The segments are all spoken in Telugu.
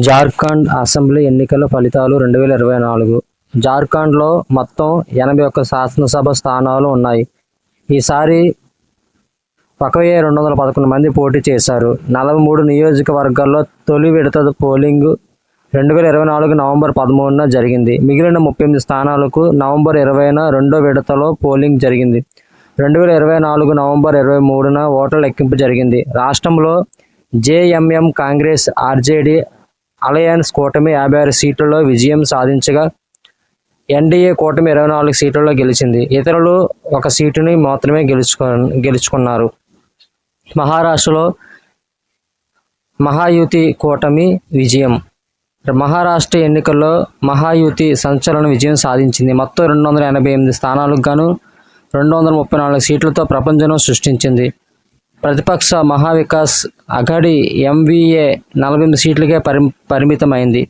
జార్ఖండ్ అసెంబ్లీ ఎన్నికల ఫలితాలు 2024. జార్ఖండ్లో మొత్తం 81 శాసనసభ స్థానాలు ఉన్నాయి. ఈసారి 1211 మంది పోటీ చేశారు. 43 నియోజకవర్గాల్లో తొలి విడత పోలింగ్ 2024 నవంబర్ 13న జరిగింది. మిగిలిన 38 స్థానాలకు నవంబర్ 20న రెండో విడతలో పోలింగ్ జరిగింది. 2024 నవంబర్ 23న ఓట్ల లెక్కింపు జరిగింది. రాష్ట్రంలో జేఎంఎం, కాంగ్రెస్, ఆర్జేడీ అలయన్స్ కూటమి 56 సీట్లలో విజయం సాధించగా ఎన్డీఏ కూటమి 24 సీట్లలో గెలిచింది. ఇతరులు 1 సీటుని మాత్రమే గెలుచుకున్నారు. మహారాష్ట్రలో మహాయుతి కూటమి విజయం. మహారాష్ట్ర ఎన్నికల్లో మహాయుతి సంచలన విజయం సాధించింది. మొత్తం 288 స్థానాలకు గాను 234 సీట్లతో ప్రపంచం సృష్టించింది. ప్రతిపక్ష మహావికాస్ అఘాడీ ఎంవీఏ 48 సీట్లకే పరిమితమైంది.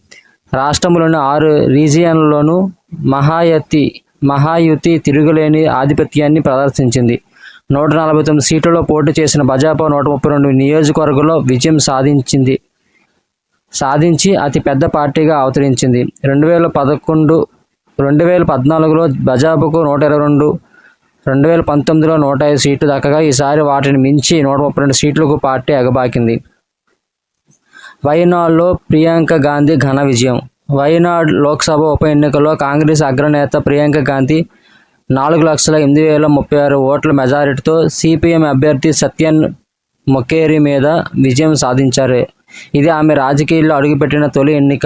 రాష్ట్రంలోని 6 రీజియన్లలోనూ మహాయుతి తిరుగులేని ఆధిపత్యాన్ని ప్రదర్శించింది. 149 సీట్లలో పోటీ చేసిన భాజపా 132 నియోజకవర్గాల్లో విజయం సాధించి అతి పెద్ద పార్టీగా అవతరించింది. 2014లో భాజపాకు 122, 2019లో 105 సీట్లు దక్కగా ఈసారి వాటిని మించి 132 సీట్లకు పార్టీ ఎగబాకింది. వయనాడ్లో ప్రియాంక గాంధీ ఘన విజయం. వయనాడ్ లోక్సభ ఉప ఎన్నికల్లో కాంగ్రెస్ అగ్రనేత ప్రియాంక గాంధీ 4,08,036 ఓట్ల మెజారిటీతో సిపిఎం అభ్యర్థి సత్యన్ మొకేరి మీద విజయం సాధించారు. ఇది ఆమె రాజకీయాల్లో అడుగుపెట్టిన తొలి ఎన్నిక.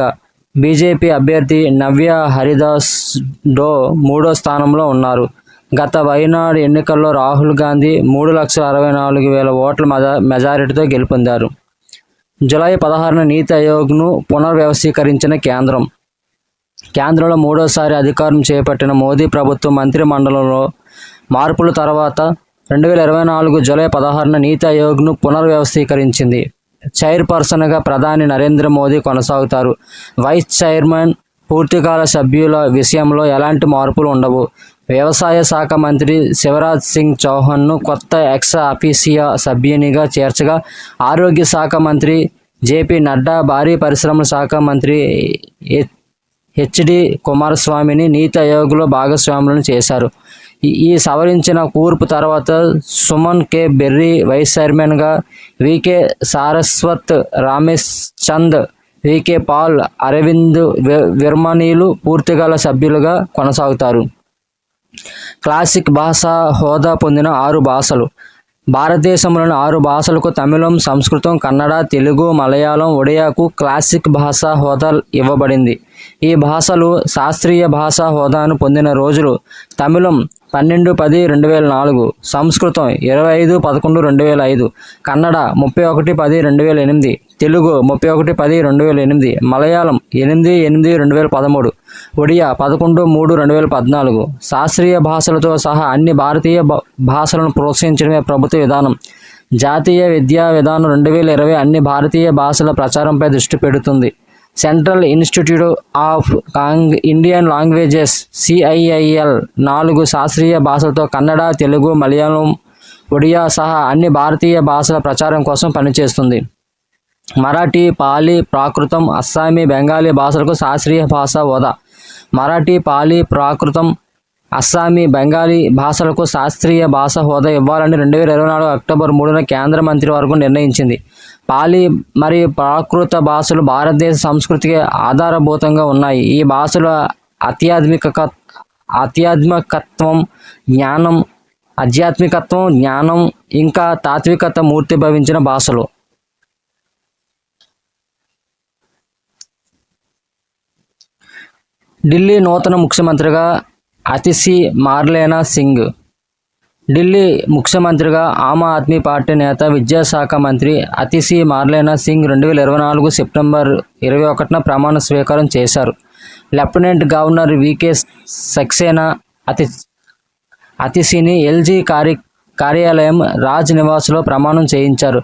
బీజేపీ అభ్యర్థి నవ్య హరిదాస్ డో 3వ స్థానంలో ఉన్నారు. గత వయనాడ్ ఎన్నికల్లో రాహుల్ గాంధీ 3,64,000 ఓట్ల మెజారిటీతో గెలుపొందారు. జూలై 16న నీతి ఆయోగ్ను పునర్వ్యవస్థీకరించిన కేంద్రంలో మూడోసారి అధికారం చేపట్టిన మోదీ ప్రభుత్వం మంత్రి మండలంలో మార్పుల తర్వాత 2024 జూలై 16న నీతి ఆయోగ్ను పునర్వ్యవస్థీకరించింది. చైర్పర్సన్గా ప్రధాని నరేంద్ర మోదీ కొనసాగుతారు. వైస్ చైర్మన్, పూర్తికాల సభ్యుల విషయంలో ఎలాంటి మార్పులు ఉండవు. వ్యవసాయ శాఖ మంత్రి శివరాజ్ సింగ్ చౌహాన్ను కొత్త ఎక్స్ అఫీసియా సభ్యునిగా చేర్చగా, ఆరోగ్య శాఖ మంత్రి జేపీ నడ్డా, భారీ పరిశ్రమల శాఖ మంత్రి హెచ్డి కుమారస్వామిని నీతి ఆయోగ్లో భాగస్వాములను చేశారు. ఈ సవరించిన కూర్పు తర్వాత సుమన్ కే బెర్రీ వైస్ చైర్మన్గా, వికే సారస్వత్, రమేష్ చంద్, వికే పాల్, అరవింద్ విర్మనీలు పూర్తికాల సభ్యులుగా కొనసాగుతారు. క్లాసిక్ భాషా హోదా పొందిన 6 భాషలు. భారతదేశంలోని 6 భాషలకు తమిళం, సంస్కృతం, కన్నడ, తెలుగు, మలయాళం, ఒడియాకు క్లాసిక్ భాషా హోదా ఇవ్వబడింది. ఈ భాషలు శాస్త్రీయ భాషా హోదాను పొందిన రోజులు: తమిళం 12/10/2004, సంస్కృతం 25/11/2005, కన్నడ 31/10/2008, తెలుగు 31/10/2008, మలయాళం 8/8/2013, ఒడియా 11/3/2014. శాస్త్రీయ భాషలతో సహా అన్ని భారతీయ భాషలను ప్రోత్సహించడమే ప్రభుత్వ విధానం. జాతీయ విద్యా విధానం 2020 అన్ని భారతీయ భాషల ప్రచారంపై దృష్టి పెడుతుంది. Central institute of Indian languages CIIL 4 శాస్త్రీయ భాషలతో కన్నడ, తెలుగు, మలయాళం, ఒడియా సహా అన్ని భారతీయ భాషల ప్రచారం కోసం పనిచేస్తుంది. మరాఠీ, పాలీ, ప్రాకృతం, అస్సామీ, బెంగాలీ భాషలకు శాస్త్రీయ భాషా హోదా. మరాఠీ, పాలీ, ప్రాకృతం, అస్సామీ, బెంగాలీ భాషలకు శాస్త్రీయ భాషా హోదా ఇవ్వాలని 2024 అక్టోబర్ 3న కేంద్ర మంత్రివర్గం నిర్ణయించింది. పాలీ మరియు ప్రాకృత భాషలు భారతదేశ సంస్కృతికి ఆధారభూతంగా ఉన్నాయి. ఈ భాషలు ఆధ్యాత్మికత్వం, జ్ఞానం ఇంకా తాత్వికత మూర్తిభవించిన భాషలు. ఢిల్లీ నూతన ముఖ్యమంత్రిగా అతిశీ మార్లేనా సింగ్. ఢిల్లీ ముఖ్యమంత్రిగా ఆమ్ ఆద్మీ పార్టీ నేత, విద్యాశాఖ మంత్రి అతిశీ మార్లేనా సింగ్ 2024 సెప్టెంబర్ 21న ప్రమాణ స్వీకారం చేశారు. లెఫ్టినెంట్ గవర్నర్ వికే సక్సేనా అతిశీని ఎల్జీ కార్యాలయం రాజ్ నివాస్లో ప్రమాణం చేయించారు.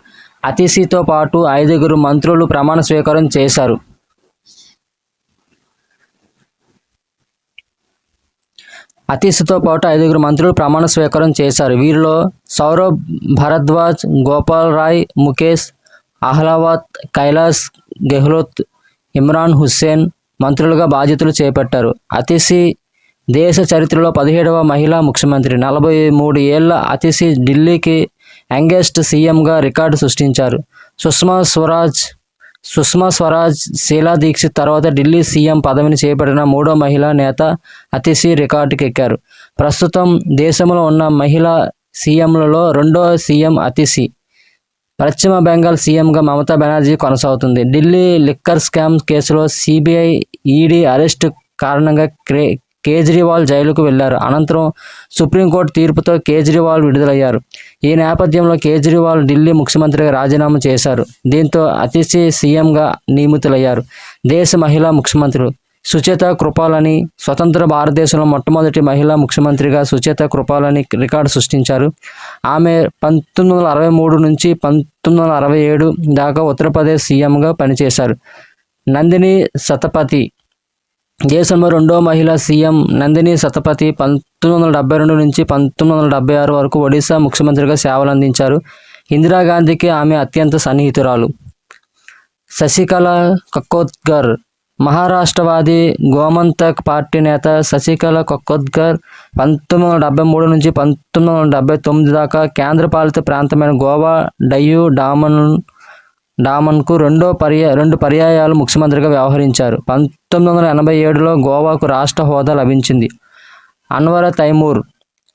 అతిశీతో పాటు 5 మంత్రులు ప్రమాణ స్వీకారం చేశారు. అతీష్తో పాటు 5 మంత్రులు ప్రమాణ స్వీకారం చేశారు. వీరిలో సౌరభ్ భరద్వాజ్, గోపాల్ రాయ్, ముఖేష్ అహ్లావత్, కైలాస్ గెహ్లోత్, ఇమ్రాన్ హుస్సేన్ మంత్రులుగా బాధ్యతలు చేపట్టారు. అతిసి దేశ చరిత్రలో 17వ మహిళా ముఖ్యమంత్రి. 43 ఏళ్ల అతిసి ఢిల్లీకి యంగెస్ట్ సీఎంగా రికార్డు సృష్టించారు. సుష్మా స్వరాజ్, శీలా దీక్షిత్ తర్వాత ఢిల్లీ సీఎం పదవిని చేపట్టిన 3వ మహిళా నేత అతిసి రికార్డుకి ఎక్కారు. ప్రస్తుతం దేశంలో ఉన్న మహిళా సీఎంలలో 2వ సీఎం అతిసి. పశ్చిమ బెంగాల్ సీఎంగా మమతా బెనర్జీ కొనసాగుతుంది. ఢిల్లీ లిక్కర్ స్కామ్ కేసులో సిబిఐ, ఈడీ అరెస్టు కారణంగా కేజ్రీవాల్ జైలుకు వెళ్లారు. అనంతరం సుప్రీంకోర్టు తీర్పుతో కేజ్రీవాల్ విడుదలయ్యారు. ఈ నేపథ్యంలో కేజ్రీవాల్ ఢిల్లీ ముఖ్యమంత్రిగా రాజీనామా చేశారు. దీంతో అతిసి సీఎంగా నియమితులయ్యారు. దేశ మహిళా ముఖ్యమంత్రులు సుచేతా కృపాలని. స్వతంత్ర భారతదేశంలో మొట్టమొదటి మహిళా ముఖ్యమంత్రిగా సుచేతా కృపాలని రికార్డు సృష్టించారు. ఆమె 1963 నుంచి 1967 దాకా ఉత్తరప్రదేశ్ సీఎంగా పనిచేశారు. నందిని సతపతి. దేశంలో 2వ మహిళా సీఎం నందిని సతపతి 1972 నుంచి 1976 వరకు ఒడిశా ముఖ్యమంత్రిగా సేవలందించారు. ఇందిరాగాంధీకి ఆమె అత్యంత సన్నిహితురాలు. శశికళ కకోద్కర్. మహారాష్ట్రవాది గోమంతక్ పార్టీ నేత శశికళ కకోద్కర్ 1973 నుంచి 1979 దాకా కేంద్రపాలిత ప్రాంతమైన గోవా, డయ్యూ డామన్కు రెండు పర్యాయాలు ముఖ్యమంత్రిగా వ్యవహరించారు. 1987లో గోవాకు రాష్ట్ర హోదా లభించింది. అన్వర్ తైమూర్.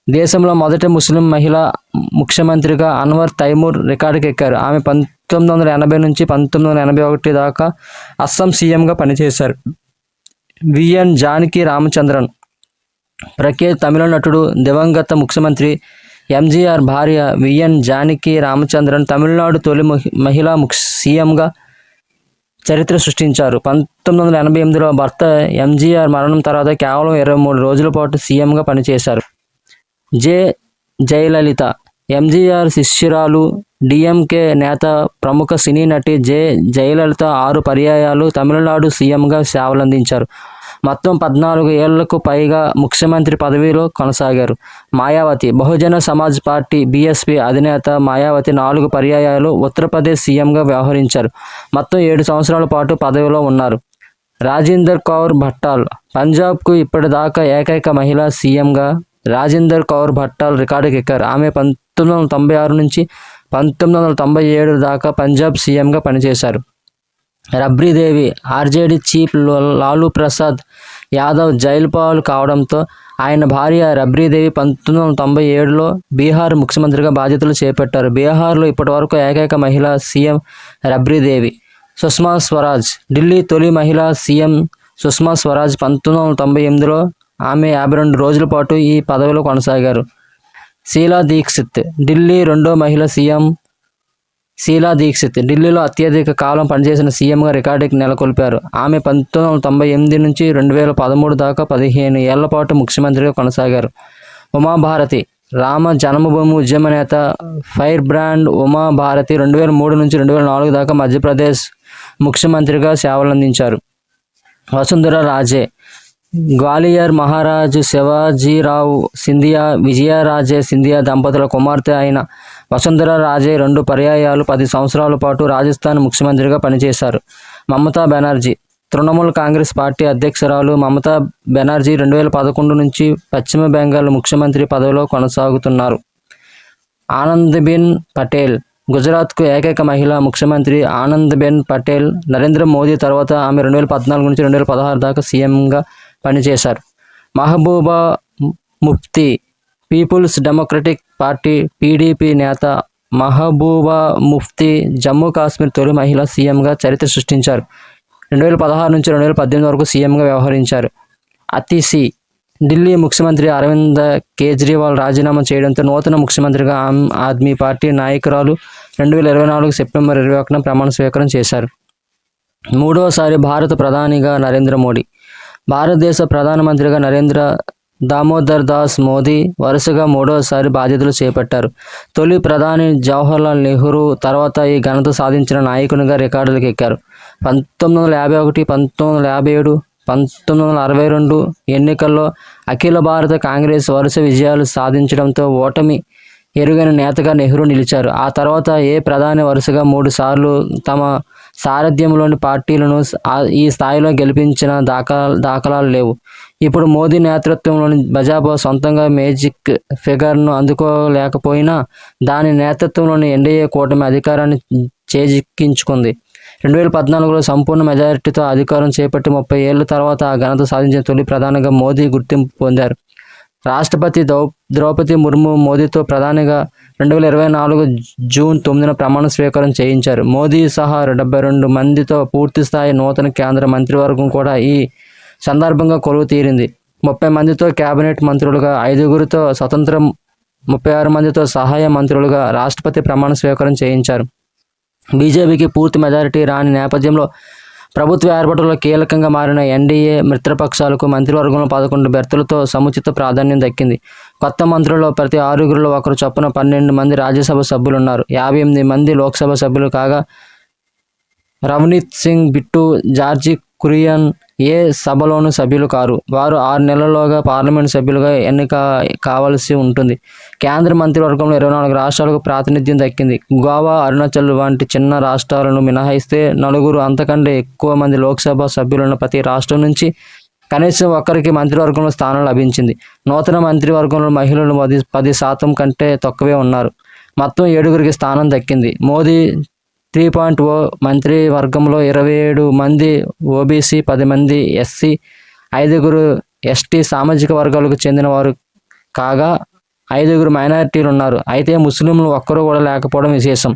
దేశంలో మొదటి ముస్లిం మహిళా ముఖ్యమంత్రిగా అన్వర్ తైమూర్ రికార్డుకి ఎక్కారు. ఆమె 1980 నుంచి 1981 దాకా అస్సాం సీఎంగా పనిచేశారు. విఎన్ జానకి రామచంద్రన్. ప్రఖ్యాత తమిళ నటుడు, దివంగత ముఖ్యమంత్రి ఎంజీఆర్ భార్య విఎన్ జానకి రామచంద్రన్ తమిళనాడు తొలి మహిళా సీఎంగా చరిత్ర సృష్టించారు. 1988లో భర్త ఎంజీఆర్ మరణం తర్వాత కేవలం 23 రోజుల పాటు సీఎంగా పనిచేశారు. జయలలిత. ఎంజీఆర్ శిష్యురాలు, డిఎంకే నేత, ప్రముఖ సినీ నటి జయలలిత 6 పర్యాయాలు తమిళనాడు సీఎంగా సేవలందించారు. మొత్తం 14 ఏళ్లకు పైగా ముఖ్యమంత్రి పదవిలో కొనసాగారు. మాయావతి. బహుజన సమాజ్ పార్టీ బీఎస్పీ అధినేత మాయావతి 4 పర్యాయాలు ఉత్తరప్రదేశ్ సీఎంగా వ్యవహరించారు. మొత్తం 7 సంవత్సరాల పాటు పదవిలో ఉన్నారు. రాజిందర్ కౌర్ భట్టాల్. పంజాబ్కు ఇప్పటిదాకా ఏకైక మహిళా సీఎంగా రాజిందర్ కౌర్ భట్టాల్ రికార్డుకి ఎక్కారు. ఆమె 1996 నుంచి 1997 దాకా పంజాబ్ సీఎంగా పనిచేశారు. Rabri Devi. RJD chief Lalu Prasad Yadav jail పాలు కావడంతో ఆయన భార్య రబ్రీదేవి 1997లో బీహార్ ముఖ్యమంత్రిగా బాధ్యతలు చేపట్టారు. బీహార్లో ఇప్పటివరకు ఏకైక మహిళా సీఎం రబ్రీదేవి. సుష్మా స్వరాజ్. ఢిల్లీ తొలి మహిళా సీఎం సుష్మా స్వరాజ్ 1998లో ఆమె 52 రోజుల పాటు ఈ పదవిలో కొనసాగారు. శీలా దీక్షిత్. ఢిల్లీ 2వ మహిళా సీఎం శీలా దీక్షిత్ ఢిల్లీలో అత్యధిక కాలం పనిచేసిన సీఎంగా రికార్డుకి నెలకొల్పారు. ఆమె 1998 నుంచి 2013 దాకా 15 ఏళ్ల పాటు ముఖ్యమంత్రిగా కొనసాగారు. ఉమాభారతి. రామ జన్మభూమి ఉద్యమ నేత, ఫైర్ బ్రాండ్ ఉమాభారతి 2003 నుంచి 2004 దాకా మధ్యప్రదేశ్ ముఖ్యమంత్రిగా సేవలందించారు. వసుంధర రాజే. గ్వాలియర్ మహారాజు శివాజీరావు సింధియా, విజయరాజే సింధియా దంపతుల కుమార్తె అయిన వసుంధర రాజే 2 పర్యాయాలు 10 సంవత్సరాల పాటు రాజస్థాన్ ముఖ్యమంత్రిగా పనిచేశారు. మమతా బెనర్జీ. తృణమూల్ కాంగ్రెస్ పార్టీ అధ్యక్షురాలు మమతా బెనర్జీ 2011 నుంచి పశ్చిమ బెంగాల్ ముఖ్యమంత్రి పదవిలో కొనసాగుతున్నారు. ఆనందీబెన్ పటేల్. గుజరాత్కు ఏకైక మహిళా ముఖ్యమంత్రి ఆనందీబెన్ పటేల్. నరేంద్ర మోదీ తర్వాత ఆమె 2014 నుంచి 2016 దాకా సీఎంగా పనిచేశారు. Mehbooba Mufti. People's Democratic Party PDP నేత మహబూబా ముఫ్తీ జమ్మూ కాశ్మీర్ తొలి మహిళా సీఎంగా చరిత్ర సృష్టించారు. 2016 నుంచి 2018 వరకు సీఎంగా వ్యవహరించారు. అతిసి. ఢిల్లీ ముఖ్యమంత్రి అరవింద్ కేజ్రీవాల్ రాజీనామా చేయడంతో నూతన ముఖ్యమంత్రిగా ఆమ్ ఆద్మీ పార్టీ నాయకురాలు 2024 సెప్టెంబర్ 21న ప్రమాణ స్వీకారం చేశారు. 3వసారి భారత ప్రధానిగా నరేంద్ర మోడీ. భారతదేశ ప్రధానమంత్రిగా నరేంద్ర దామోదర్ దాస్ మోదీ వరుసగా 3వసారి బాధ్యతలు చేపట్టారు. తొలి ప్రధాని జవహర్లాల్ నెహ్రూ తర్వాత ఈ ఘనత సాధించిన నాయకునిగా రికార్డులకు ఎక్కారు. 1951, 1957, 1962 ఎన్నికల్లో అఖిల భారత కాంగ్రెస్ వరుస విజయాలు సాధించడంతో ఓటమి ఎరుగని నేతగా నెహ్రూ నిలిచారు. ఆ తర్వాత ఏ ప్రధాని వరుసగా 3 సార్లు తమ సారథ్యంలోని పార్టీలను ఈ స్థాయిలో గెలిపించిన దాఖలాలు లేవు. ఇప్పుడు మోదీ నేతృత్వంలోని భాజపా సొంతంగా మేజిక్ ఫిగర్ను అందుకోలేకపోయినా దాని నేతృత్వంలోని ఎన్డీఏ కూటమి అధికారాన్ని చేజిక్కించుకుంది. 2014లో సంపూర్ణ మెజారిటీతో అధికారం చేపట్టి 30 ఏళ్ల తర్వాత ఆ ఘనత సాధించిన తొలి ప్రధానిగా మోదీ గుర్తింపు పొందారు. రాష్ట్రపతి ద్రౌపది ముర్ము మోదీతో ప్రధానిగా 2024 జూన్ 9న ప్రమాణ స్వీకారం చేయించారు. మోదీ సహా 72 మందితో పూర్తిస్థాయి నూతన కేంద్ర మంత్రివర్గం కూడా ఈ సందర్భంగా కొలువు తీరింది. 30 మందితో కేబినెట్ మంత్రులుగా, 5గురితో స్వతంత్ర, 36 మందితో సహాయ మంత్రులుగా రాష్ట్రపతి ప్రమాణ స్వీకారం చేయించారు. బీజేపీకి పూర్తి మెజారిటీ రాని నేపథ్యంలో ప్రభుత్వ ఏర్పాటులో కీలకంగా మారిన ఎన్డీఏ మిత్రపక్షాలకు మంత్రివర్గంలో 11 బెర్తులతో సముచిత ప్రాధాన్యం దక్కింది. కొత్త మంత్రుల్లో ప్రతి 6గురిలో ఒకరు చొప్పున 12 మంది రాజ్యసభ సభ్యులున్నారు. 58 మంది లోక్సభ సభ్యులు కాగా రవనీత్ సింగ్ బిట్టు, జార్జి కురియన్ ఏ సభలోనూ సభ్యులు కారు. వారు 6 నెలల్లోగా పార్లమెంటు సభ్యులుగా ఎన్నిక కావాల్సి ఉంటుంది. కేంద్ర మంత్రివర్గంలో 24 రాష్ట్రాలకు ప్రాతినిధ్యం దక్కింది. గోవా, అరుణాచల్ వంటి చిన్న రాష్ట్రాలను మినహాయిస్తే 4 అంతకంటే ఎక్కువ మంది లోక్సభ సభ్యులున్న ప్రతి రాష్ట్రం నుంచి కనీసం ఒక్కరికి మంత్రివర్గంలో స్థానం లభించింది. నూతన మంత్రివర్గంలో మహిళలు 10% కంటే తక్కువే ఉన్నారు. మొత్తం 7గురికి స్థానం దక్కింది. మోదీ 3.0 మంత్రివర్గంలో 27 మంది ఓబీసీ, 10 మంది ఎస్సీ, 5గురు ఎస్టీ సామాజిక వర్గాలకు చెందిన వారు కాగా 5గురు మైనారిటీలు ఉన్నారు. అయితే ముస్లింలు ఒక్కరూ కూడా లేకపోవడం విశేషం.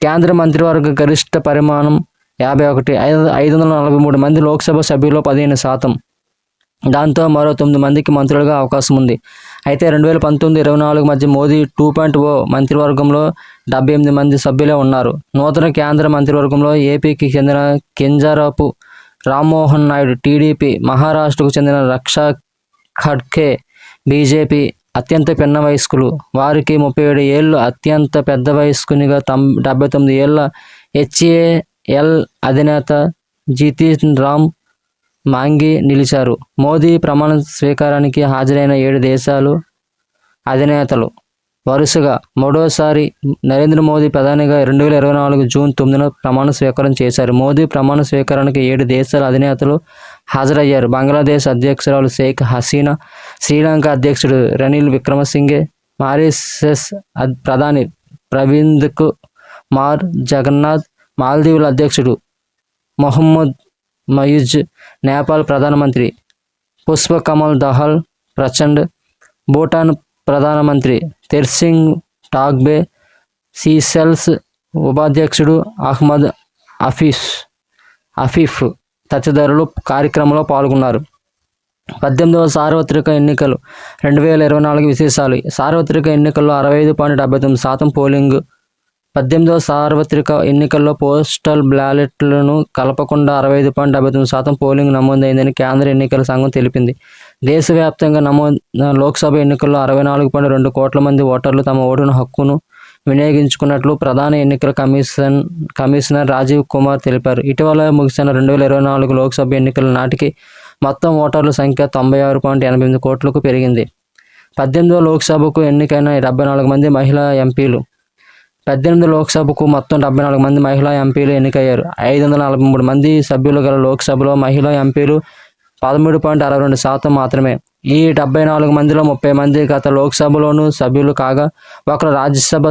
కేంద్ర మంత్రివర్గ గరిష్ట పరిమాణం 51, 543 మంది లోక్సభ సభ్యుల్లో 15%. దాంతో మరో 9 మందికి మంత్రులుగా అవకాశం ఉంది. అయితే 2019-24 మధ్య మోదీ 2.0 మంత్రివర్గంలో 78 మంది సభ్యులే ఉన్నారు. నూతన కేంద్ర మంత్రివర్గంలో ఏపీకి చెందిన కింజరాపు రామ్మోహన్ నాయుడు టీడీపీ, మహారాష్ట్రకు చెందిన రక్షా ఖడ్కే బీజేపీ అత్యంత పిన్న వయస్కులు. వారికి 37 ఏళ్ళు. అత్యంత పెద్ద వయస్కునిగా 79 ఏళ్ల హెచ్ఏఎల్ అధినేత జితిన్ రామ్ మాంఘీ నిలిచారు. మోదీ ప్రమాణ స్వీకారానికి హాజరైన 7 దేశాలు అధినేతలు వరుసగా మూడోసారి నరేంద్ర మోదీ ప్రధానిగా 2024 జూన్ 9న ప్రమాణ స్వీకారం చేశారు. మోదీ ప్రమాణ స్వీకారానికి 7 దేశాల అధినేతలు హాజరయ్యారు. బంగ్లాదేశ్ అధ్యక్షురాలు షేక్ హసీనా, శ్రీలంక అధ్యక్షుడు రనిల్ విక్రమసింఘే, మారిషస్ ప్రధాని ప్రవింద్ కుమార్ జగన్నాథ్, మాల్దీవుల అధ్యక్షుడు మొహమ్మద్ మయూజ్, నేపాల్ ప్రధానమంత్రి పుష్పకమల్ దహల్ ప్రచండ్, భూటాన్ ప్రధానమంత్రి తెర్సింగ్ టాగ్బే, సీసెల్స్ ఉపాధ్యక్షుడు అహ్మద్ అఫీఫ్ తదితరులు కార్యక్రమంలో పాల్గొన్నారు. 18వ సార్వత్రిక ఎన్నికలు 2024 విశేషాలు. సార్వత్రిక ఎన్నికల్లో 65.79% పోలింగ్. 18వ సార్వత్రిక ఎన్నికల్లో పోస్టల్ బ్యాలెట్లను కలపకుండా 65.79% పోలింగ్ నమోదైందని కేంద్ర ఎన్నికల సంఘం తెలిపింది. దేశవ్యాప్తంగా లోక్సభ ఎన్నికల్లో 64.2 కోట్ల మంది ఓటర్లు తమ ఓటును హక్కును వినియోగించుకున్నట్లు ప్రధాన ఎన్నికల కమిషనర్ రాజీవ్ కుమార్ తెలిపారు. ఇటీవల ముగిసిన 2024 లోక్సభ ఎన్నికల నాటికి మొత్తం ఓటర్ల సంఖ్య 96.88 కోట్లకు పెరిగింది. 18వ లోక్సభకు ఎన్నికైన 74 మంది మహిళా ఎంపీలు. 18 లోక్సభకు మొత్తం 74 మంది మహిళా ఎంపీలు ఎన్నికయ్యారు. 543 మంది సభ్యులు గల లోక్సభలో మహిళా ఎంపీలు 13.62% మాత్రమే. ఈ 74 మందిలో 30 మంది గత లోక్సభలోనూ సభ్యులు కాగా ఒకరు రాజ్యసభ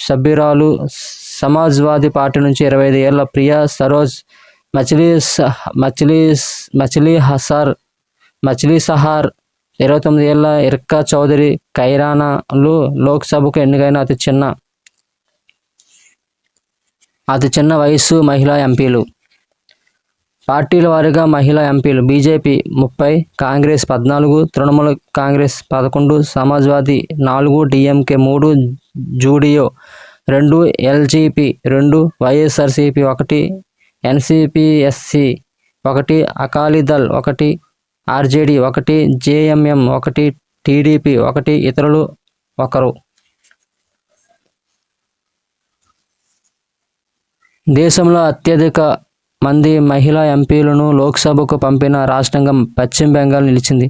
సభ్యురాలు. సమాజ్వాదీ పార్టీ నుంచి 25 ఏళ్ల ప్రియా సరోజ్ మచిలీసహార్, 29 ఏళ్ల ఇర్కా చౌదరి కైరానాలు లోక్సభకు ఎన్నికైన అతి చిన్న వయసు మహిళా ఎంపీలు. పార్టీల వారీగా మహిళా ఎంపీలు: BJP 30, Congress 14, Trinamool Congress 11, Samajwadi 4, DMK 3, Zudio 2, LGP 2, YSRCP 1, ఎన్సీపీఎస్సీ 1, Akali Dal 1, RJD 1, JMM 1, TDP 1, ఇతరులు 1. దేశంలో అత్యధిక మంది మహిళా ఎంపీలను లోక్సభకు పంపిన రాష్ట్రంగా పశ్చిమ బెంగాల్ నిలిచింది.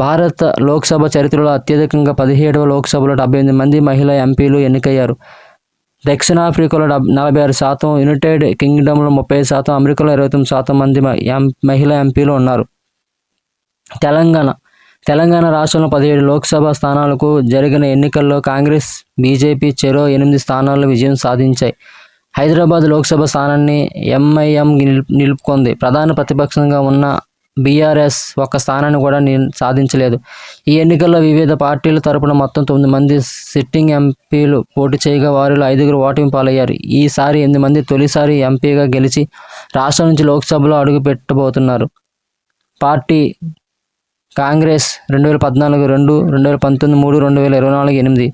భారత లోక్సభ చరిత్రలో అత్యధికంగా 17వ లోక్సభలో 78 మంది మహిళా ఎంపీలు ఎన్నికయ్యారు. దక్షిణాఫ్రికాలో 46%, యునైటెడ్ కింగ్డమ్లో 30%, అమెరికాలో 29% మంది మహిళా ఎంపీలు ఉన్నారు. తెలంగాణ రాష్ట్రంలో 17 లోక్సభ స్థానాలకు జరిగిన ఎన్నికల్లో కాంగ్రెస్, బీజేపీ చెరో 8 స్థానాల్లో విజయం సాధించాయి. హైదరాబాద్ లోక్సభ స్థానాన్ని ఎంఐఎం నిలుపుకుంది. ప్రధాన ప్రతిపక్షంగా ఉన్న బీఆర్ఎస్ ఒక్క స్థానాన్ని కూడా సాధించలేదు. ఈ ఎన్నికల్లో వివిధ పార్టీల తరపున మొత్తం 9 మంది సిట్టింగ్ ఎంపీలు పోటీ చేయగా వారిలో 5 ఓటమి పాలయ్యారు. ఈసారి 8 మంది తొలిసారి ఎంపీగా గెలిచి రాష్ట్రం నుంచి లోక్సభలో అడుగుపెట్టబోతున్నారు. Party Congress 2014 2, 2019 3, 2024 8,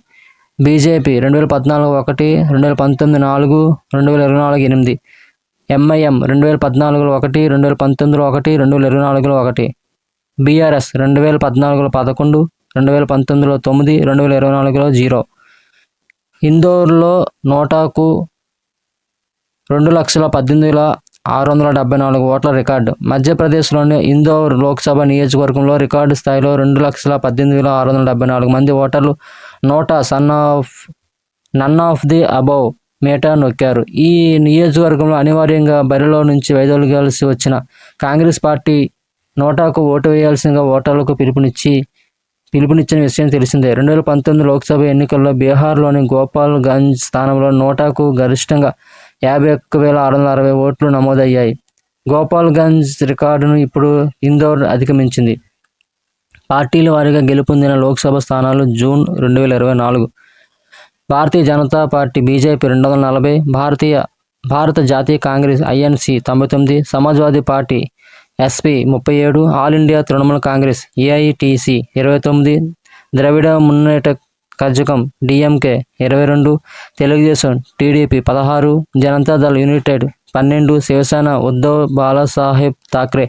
BJP 2014 1, 2019 4, 2024 8, MIM 2014 1, 2019 1, 2024 1, BRS 2014 11, 2019 9, 2024 0. ఇందోర్లో నోటాకు 2,18,674 ఓట్ల రికార్డు. మధ్యప్రదేశ్లోని ఇందోర్ లోక్సభ నియోజకవర్గంలో రికార్డు స్థాయిలో 2,18,674 మంది ఓటర్లు నోటా నన్ ఆఫ్ ది అబౌవ్ మేటా నొక్కారు. ఈ నియోజకవర్గంలో అనివార్యంగా బరిలో నుంచి వైదొలగాల్సి వచ్చిన కాంగ్రెస్ పార్టీ నోటాకు ఓటు వేయాల్సిందిగా ఓటర్లకు పిలుపునిచ్చిన విషయం తెలిసిందే. 2019 లోక్సభ ఎన్నికల్లో బీహార్లోని గోపాల్గంజ్ స్థానంలో నోటాకు గరిష్టంగా 51,660 ఓట్లు నమోదయ్యాయి. గోపాల్గంజ్ రికార్డును ఇప్పుడు ఇందోర్ అధిగమించింది. పార్టీల వారీగా గెలుపొందిన లోక్సభ స్థానాలు June 2024: Bharatiya Janata party BJP 240, భారత జాతీయ Congress INC 99, Samajwadi party SP 37, all India Trinamool Congress AITC 29, Dravida Munnetra Kazhagam DMK 22, Telugu Desam TDP 16, Janata Dal united 12, Shiv Sena Uddhav Balasaheb Thackeray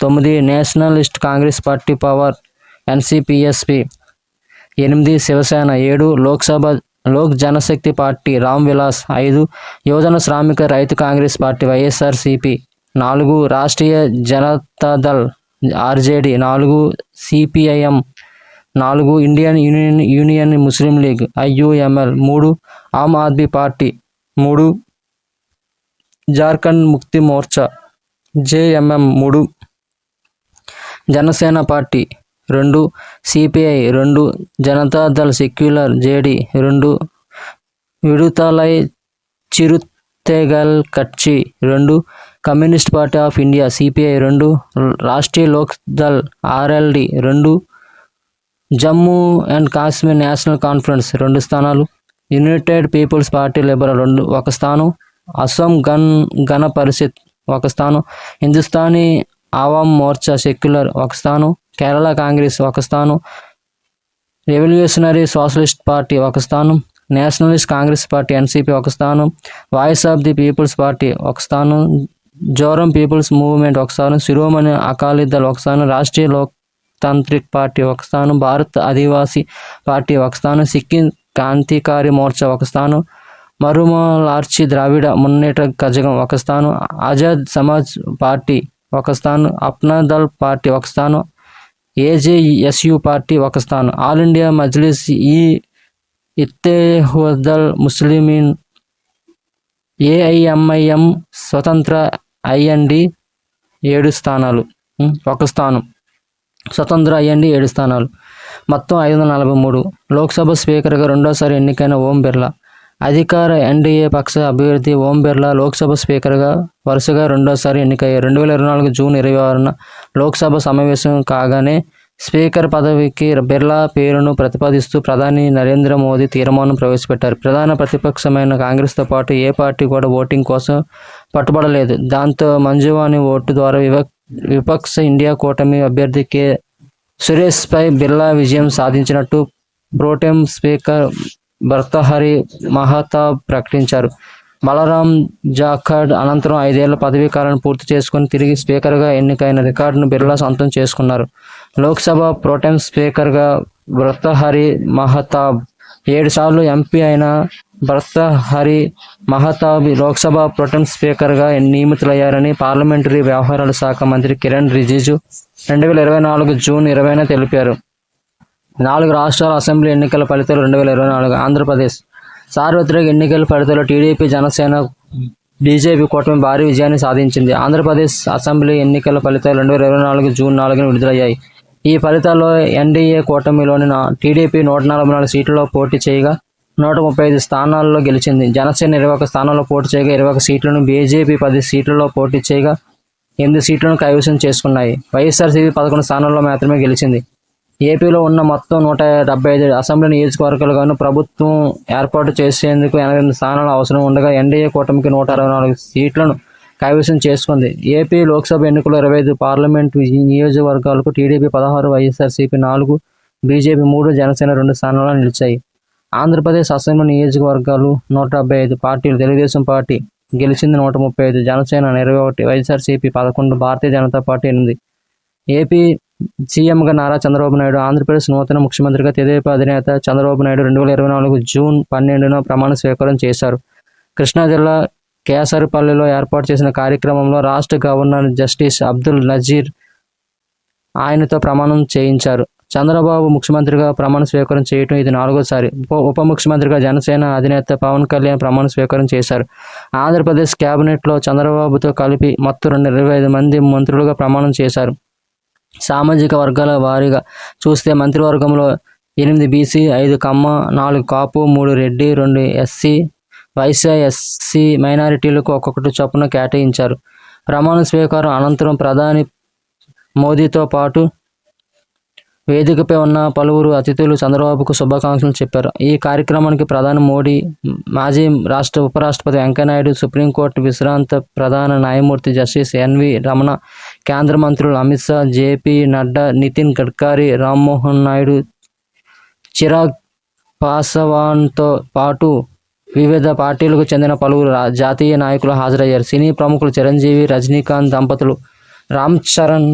9, Nationalist Congress Party Pawar NCP SP 8, Shiv Sena 7, Lok Janshakti party Ram Vilas 5, Yuvajana Sramika Rythu Congress party YSRCP 4, Rashtriya Janata Dal RJD 4, CPIM 4, Indian union Muslim league IUML 3, Aam Aadmi party 3, Jharkhand Mukti Morcha JMM 3, Jana Sena party 2, CPI 2, Janata Dal secular JD 2, Viduthalai Chiruthaigal Katchi 2, Communist Party of India CPI 2, Rashtriya Lok Dal RLD 2, Jammu and Kashmir National Conference 2 స్థానాలు, యునైటెడ్ పీపుల్స్ పార్టీ లిబరల్ 1 స్థానం, అస్సాం గణ పరిషత్ 1 స్థానం, హిందుస్థానీ ఆవామ్ మోర్చా సెక్యులర్ 1 స్థానం, కేరళ కాంగ్రెస్ 1 స్థానం, రెవల్యూషనరీ సోషలిస్ట్ పార్టీ 1 స్థానం, నేషనలిస్ట్ కాంగ్రెస్ పార్టీ ఎన్సీపీ 1 స్థానం, voice of the peoples party 1 స్థానం, జోరం పీపుల్స్ మూవ్మెంట్ 1 స్థానం, శిరోమణి అకాలీ దళ్ 1 స్థానం, రాష్ట్రీయ లోక్ తాంత్రిక్ పార్టీ 1 స్థానం, భారత్ ఆదివాసీ పార్టీ 1 స్థానం, సిక్కిం క్రాంతికారి మోర్చా 1 స్థానం, మరుమలార్చి ద్రావిడ మున్నేట కజగం 1 స్థానం, ఆజాద్ సమాజ్ పార్టీ 1 స్థానం, అప్నా దళ్ పార్టీ 1 స్థానం, ఏజేఎస్యు పార్టీ 1 స్థానం, all India Majlis Ittehadul Muslimeen AIMIM స్వతంత్ర ఐఎన్డి 7 స్థానాలు, 1 స్థానం, స్వతంత్ర ఐఎన్డి 7 స్థానాలు, మొత్తం 543. లోక్సభ స్పీకర్గా రెండోసారి ఎన్నికైన ఓం బిర్లా. అధికార ఎన్డీఏ పక్ష అభ్యర్థి ఓం బిర్లా లోక్సభ స్పీకర్గా వరుసగా రెండోసారి ఎన్నికయ్యారు. 2024 జూన్ 26న లోక్సభ సమావేశం కాగానే స్పీకర్ పదవికి బిర్లా పేరును ప్రతిపాదిస్తూ ప్రధాని నరేంద్ర మోదీ తీర్మానం ప్రవేశపెట్టారు. ప్రధాన ప్రతిపక్షమైన కాంగ్రెస్తో పాటు ఏ పార్టీ కూడా ఓటింగ్ కోసం పట్టుబడలేదు. దాంతో మంజువాణి ఓటు ద్వారా విపక్ష ఇండియా కూటమి అభ్యర్థి కె సురేష్పై బిర్లా విజయం సాధించినట్టు ప్రోటెం స్పీకర్ భర్తహరి మహతాబ్ ప్రకటించారు. బలరాం జాఖడ్ అనంతరం 5 ఏళ్ల పదవీ కాలాన్ని పూర్తి చేసుకుని తిరిగి స్పీకర్గా ఎన్నికైన రికార్డును బిర్లా సొంతం చేసుకున్నారు. లోక్సభ ప్రోటెం స్పీకర్గా భర్తహరి మహతాబ్ 7 సార్లు ఎంపీ అయిన భర్తహరి మహతాబ్ లోక్సభ ప్రోటెం స్పీకర్గా నియమితులయ్యారని పార్లమెంటరీ వ్యవహారాల శాఖ మంత్రి కిరణ్ రిజిజు 2024 జూన్ 20న తెలిపారు. 4 రాష్ట్రాల అసెంబ్లీ ఎన్నికల ఫలితాలు 2024. ఆంధ్రప్రదేశ్ సార్వత్రిక ఎన్నికల ఫలితాల్లో టీడీపీ, జనసేన, బీజేపీ కూటమి భారీ విజయాన్ని సాధించింది. ఆంధ్రప్రదేశ్ అసెంబ్లీ ఎన్నికల ఫలితాలు 2024 జూన్ 4న విడుదలయ్యాయి. ఈ ఫలితాల్లో ఎన్డీఏ కూటమిలోని టీడీపీ 144 సీట్లలో పోటీ చేయగా 135 స్థానాల్లో గెలిచింది. జనసేన 21 స్థానాల్లో పోటీ చేయగా 21 సీట్లను, బీజేపీ 10 సీట్లలో పోటీ చేయగా 8 సీట్లను కైవసం చేసుకున్నాయి. వైఎస్ఆర్సీపీ 11 స్థానాల్లో మాత్రమే గెలిచింది. ఏపీలో ఉన్న మొత్తం 175 అసెంబ్లీ నియోజకవర్గాలుగాను ప్రభుత్వం ఏర్పాటు చేసేందుకు 88 స్థానాలు అవసరం ఉండగా ఎన్డీఏ కూటమికి 164 సీట్లను కైవసం చేసుకుంది. ఏపీ లోక్సభ ఎన్నికల్లో 25 పార్లమెంటు నియోజకవర్గాలకు టీడీపీ 16, వైఎస్ఆర్సీపీ 4, బీజేపీ 3, జనసేన 2 స్థానాల్లో నిలిచాయి. ఆంధ్రప్రదేశ్ అసెంబ్లీ నియోజకవర్గాలు 175 పార్టీలు. తెలుగుదేశం పార్టీ గెలిచింది 135, జనసేన 21, వైఎస్ఆర్సీపీ 11, భారతీయ జనతా పార్టీ 8. ఏపీ సీఎంగా నారా చంద్రబాబు నాయుడు, ఆంధ్రప్రదేశ్ నూతన ముఖ్యమంత్రిగా తెదేపా అధినేత చంద్రబాబు నాయుడు 2024 జూన్ 12న ప్రమాణ స్వీకారం చేశారు. కృష్ణా జిల్లా కేసరపల్లిలో ఏర్పాటు చేసిన కార్యక్రమంలో రాష్ట్ర గవర్నర్ జస్టిస్ అబ్దుల్ నజీర్ ఆయనతో ప్రమాణం చేయించారు. చంద్రబాబు ముఖ్యమంత్రిగా ప్రమాణ స్వీకారం చేయటం ఇది 4వసారి. ఉప ముఖ్యమంత్రిగా జనసేన అధినేత పవన్ కళ్యాణ్ ప్రమాణ స్వీకారం చేశారు. ఆంధ్రప్రదేశ్ కేబినెట్లో చంద్రబాబుతో కలిపి మొత్తం 25 మంది మంత్రులుగా ప్రమాణం చేశారు. సామాజిక వర్గాల వారీగా చూస్తే మంత్రివర్గంలో 8 బీసీ, 5 కమ్మ, 4 కాపు, 3 రెడ్డి, 2 ఎస్సీ, వైశ్య, ఎస్సీ మైనారిటీలకు ఒక్కొక్కటి చొప్పున కేటాయించారు. ప్రమాణ స్వీకారం అనంతరం ప్రధాని మోదీతో పాటు వేదికపై ఉన్న పలువురు అతిథులు చంద్రబాబుకు శుభాకాంక్షలు చెప్పారు. ఈ కార్యక్రమానికి ప్రధాని మోడీ, మాజీ ఉపరాష్ట్రపతి వెంకయ్యనాయుడు, సుప్రీంకోర్టు విశ్రాంత ప్రధాన న్యాయమూర్తి జస్టిస్ ఎన్వి రమణ, కేంద్ర మంత్రులు అమిత్ షా, జేపీ నడ్డా, నితిన్ గడ్కరీ, రామ్మోహన్ నాయుడు, చిరాగ్ పాస్వాన్తో పాటు వివిధ పార్టీలకు చెందిన పలువురు జాతీయ నాయకులు హాజరయ్యారు. సినీ ప్రముఖులు చిరంజీవి, రజనీకాంత్ దంపతులు, రామ్ చరణ్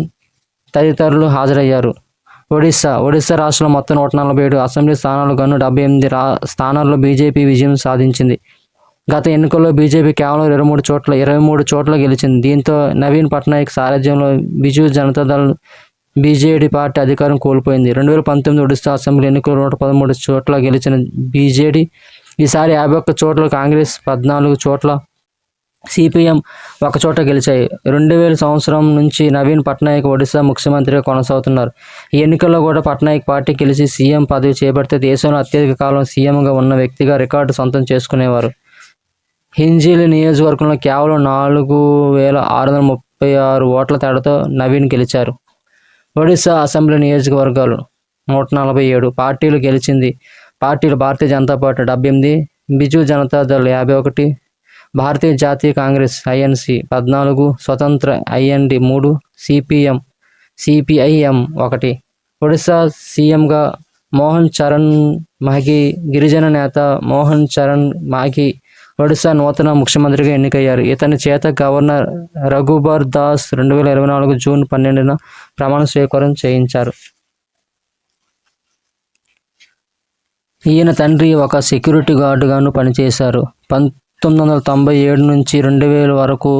తదితరులు హాజరయ్యారు. ఒడిశా రాష్ట్రంలో మొత్తం 147 అసెంబ్లీ స్థానాలు గాను 78 స్థానాల్లో బీజేపీ విజయం సాధించింది. గత ఎన్నికల్లో బీజేపీ కేవలం 23 చోట్ల గెలిచింది. దీంతో నవీన్ పట్నాయక్ సారథ్యంలో బిజు జనతాదళ్ బీజేడీ పార్టీ అధికారం కోల్పోయింది. 2019 ఒడిశా అసెంబ్లీ ఎన్నికల్లో 113 చోట్ల గెలిచిన బీజేడీ ఈసారి 51 చోట్ల, కాంగ్రెస్ 14 చోట్ల, సిపిఎం 1 చోట గెలిచాయి. 2000 సంవత్సరం నుంచి నవీన్ పట్నాయక్ ఒడిశా ముఖ్యమంత్రిగా కొనసాగుతున్నారు. ఈ ఎన్నికల్లో కూడా పట్నాయక్ పార్టీ గెలిచి సీఎం పదవి చేపడితే దేశంలో అత్యధిక కాలం సీఎంగా ఉన్న వ్యక్తిగా రికార్డు సొంతం చేసుకునేవారు. హింజీలి నియోజకవర్గంలో కేవలం 4636 ఓట్ల తేడాతో నవీన్ గెలిచారు. ఒడిశా అసెంబ్లీ నియోజకవర్గాలు 147 పార్టీలు గెలిచింది. పార్టీలు భారతీయ జనతా పార్టీ 78, బిజు జనతాదళ్ 51, భారతీయ జాతీయ కాంగ్రెస్ ఐఎన్సి 14, స్వతంత్ర ఐఎన్డి 3, సిపిఐఎం 1. ఒడిశా సీఎంగా మోహన్ చరణ్ మాఘీ, గిరిజన నేత మోహన్ చరణ్ మాఘీ ఒడిశా నూతన ముఖ్యమంత్రిగా ఎన్నికయ్యారు. ఇతని చేత గవర్నర్ రఘుబర్ దాస్ 2024 జూన్ 12న ప్రమాణ స్వీకారం చేయించారు. ఈయన తండ్రి ఒక సెక్యూరిటీ గార్డుగాను పనిచేశారు. 1997 నుంచి 2000 వరకు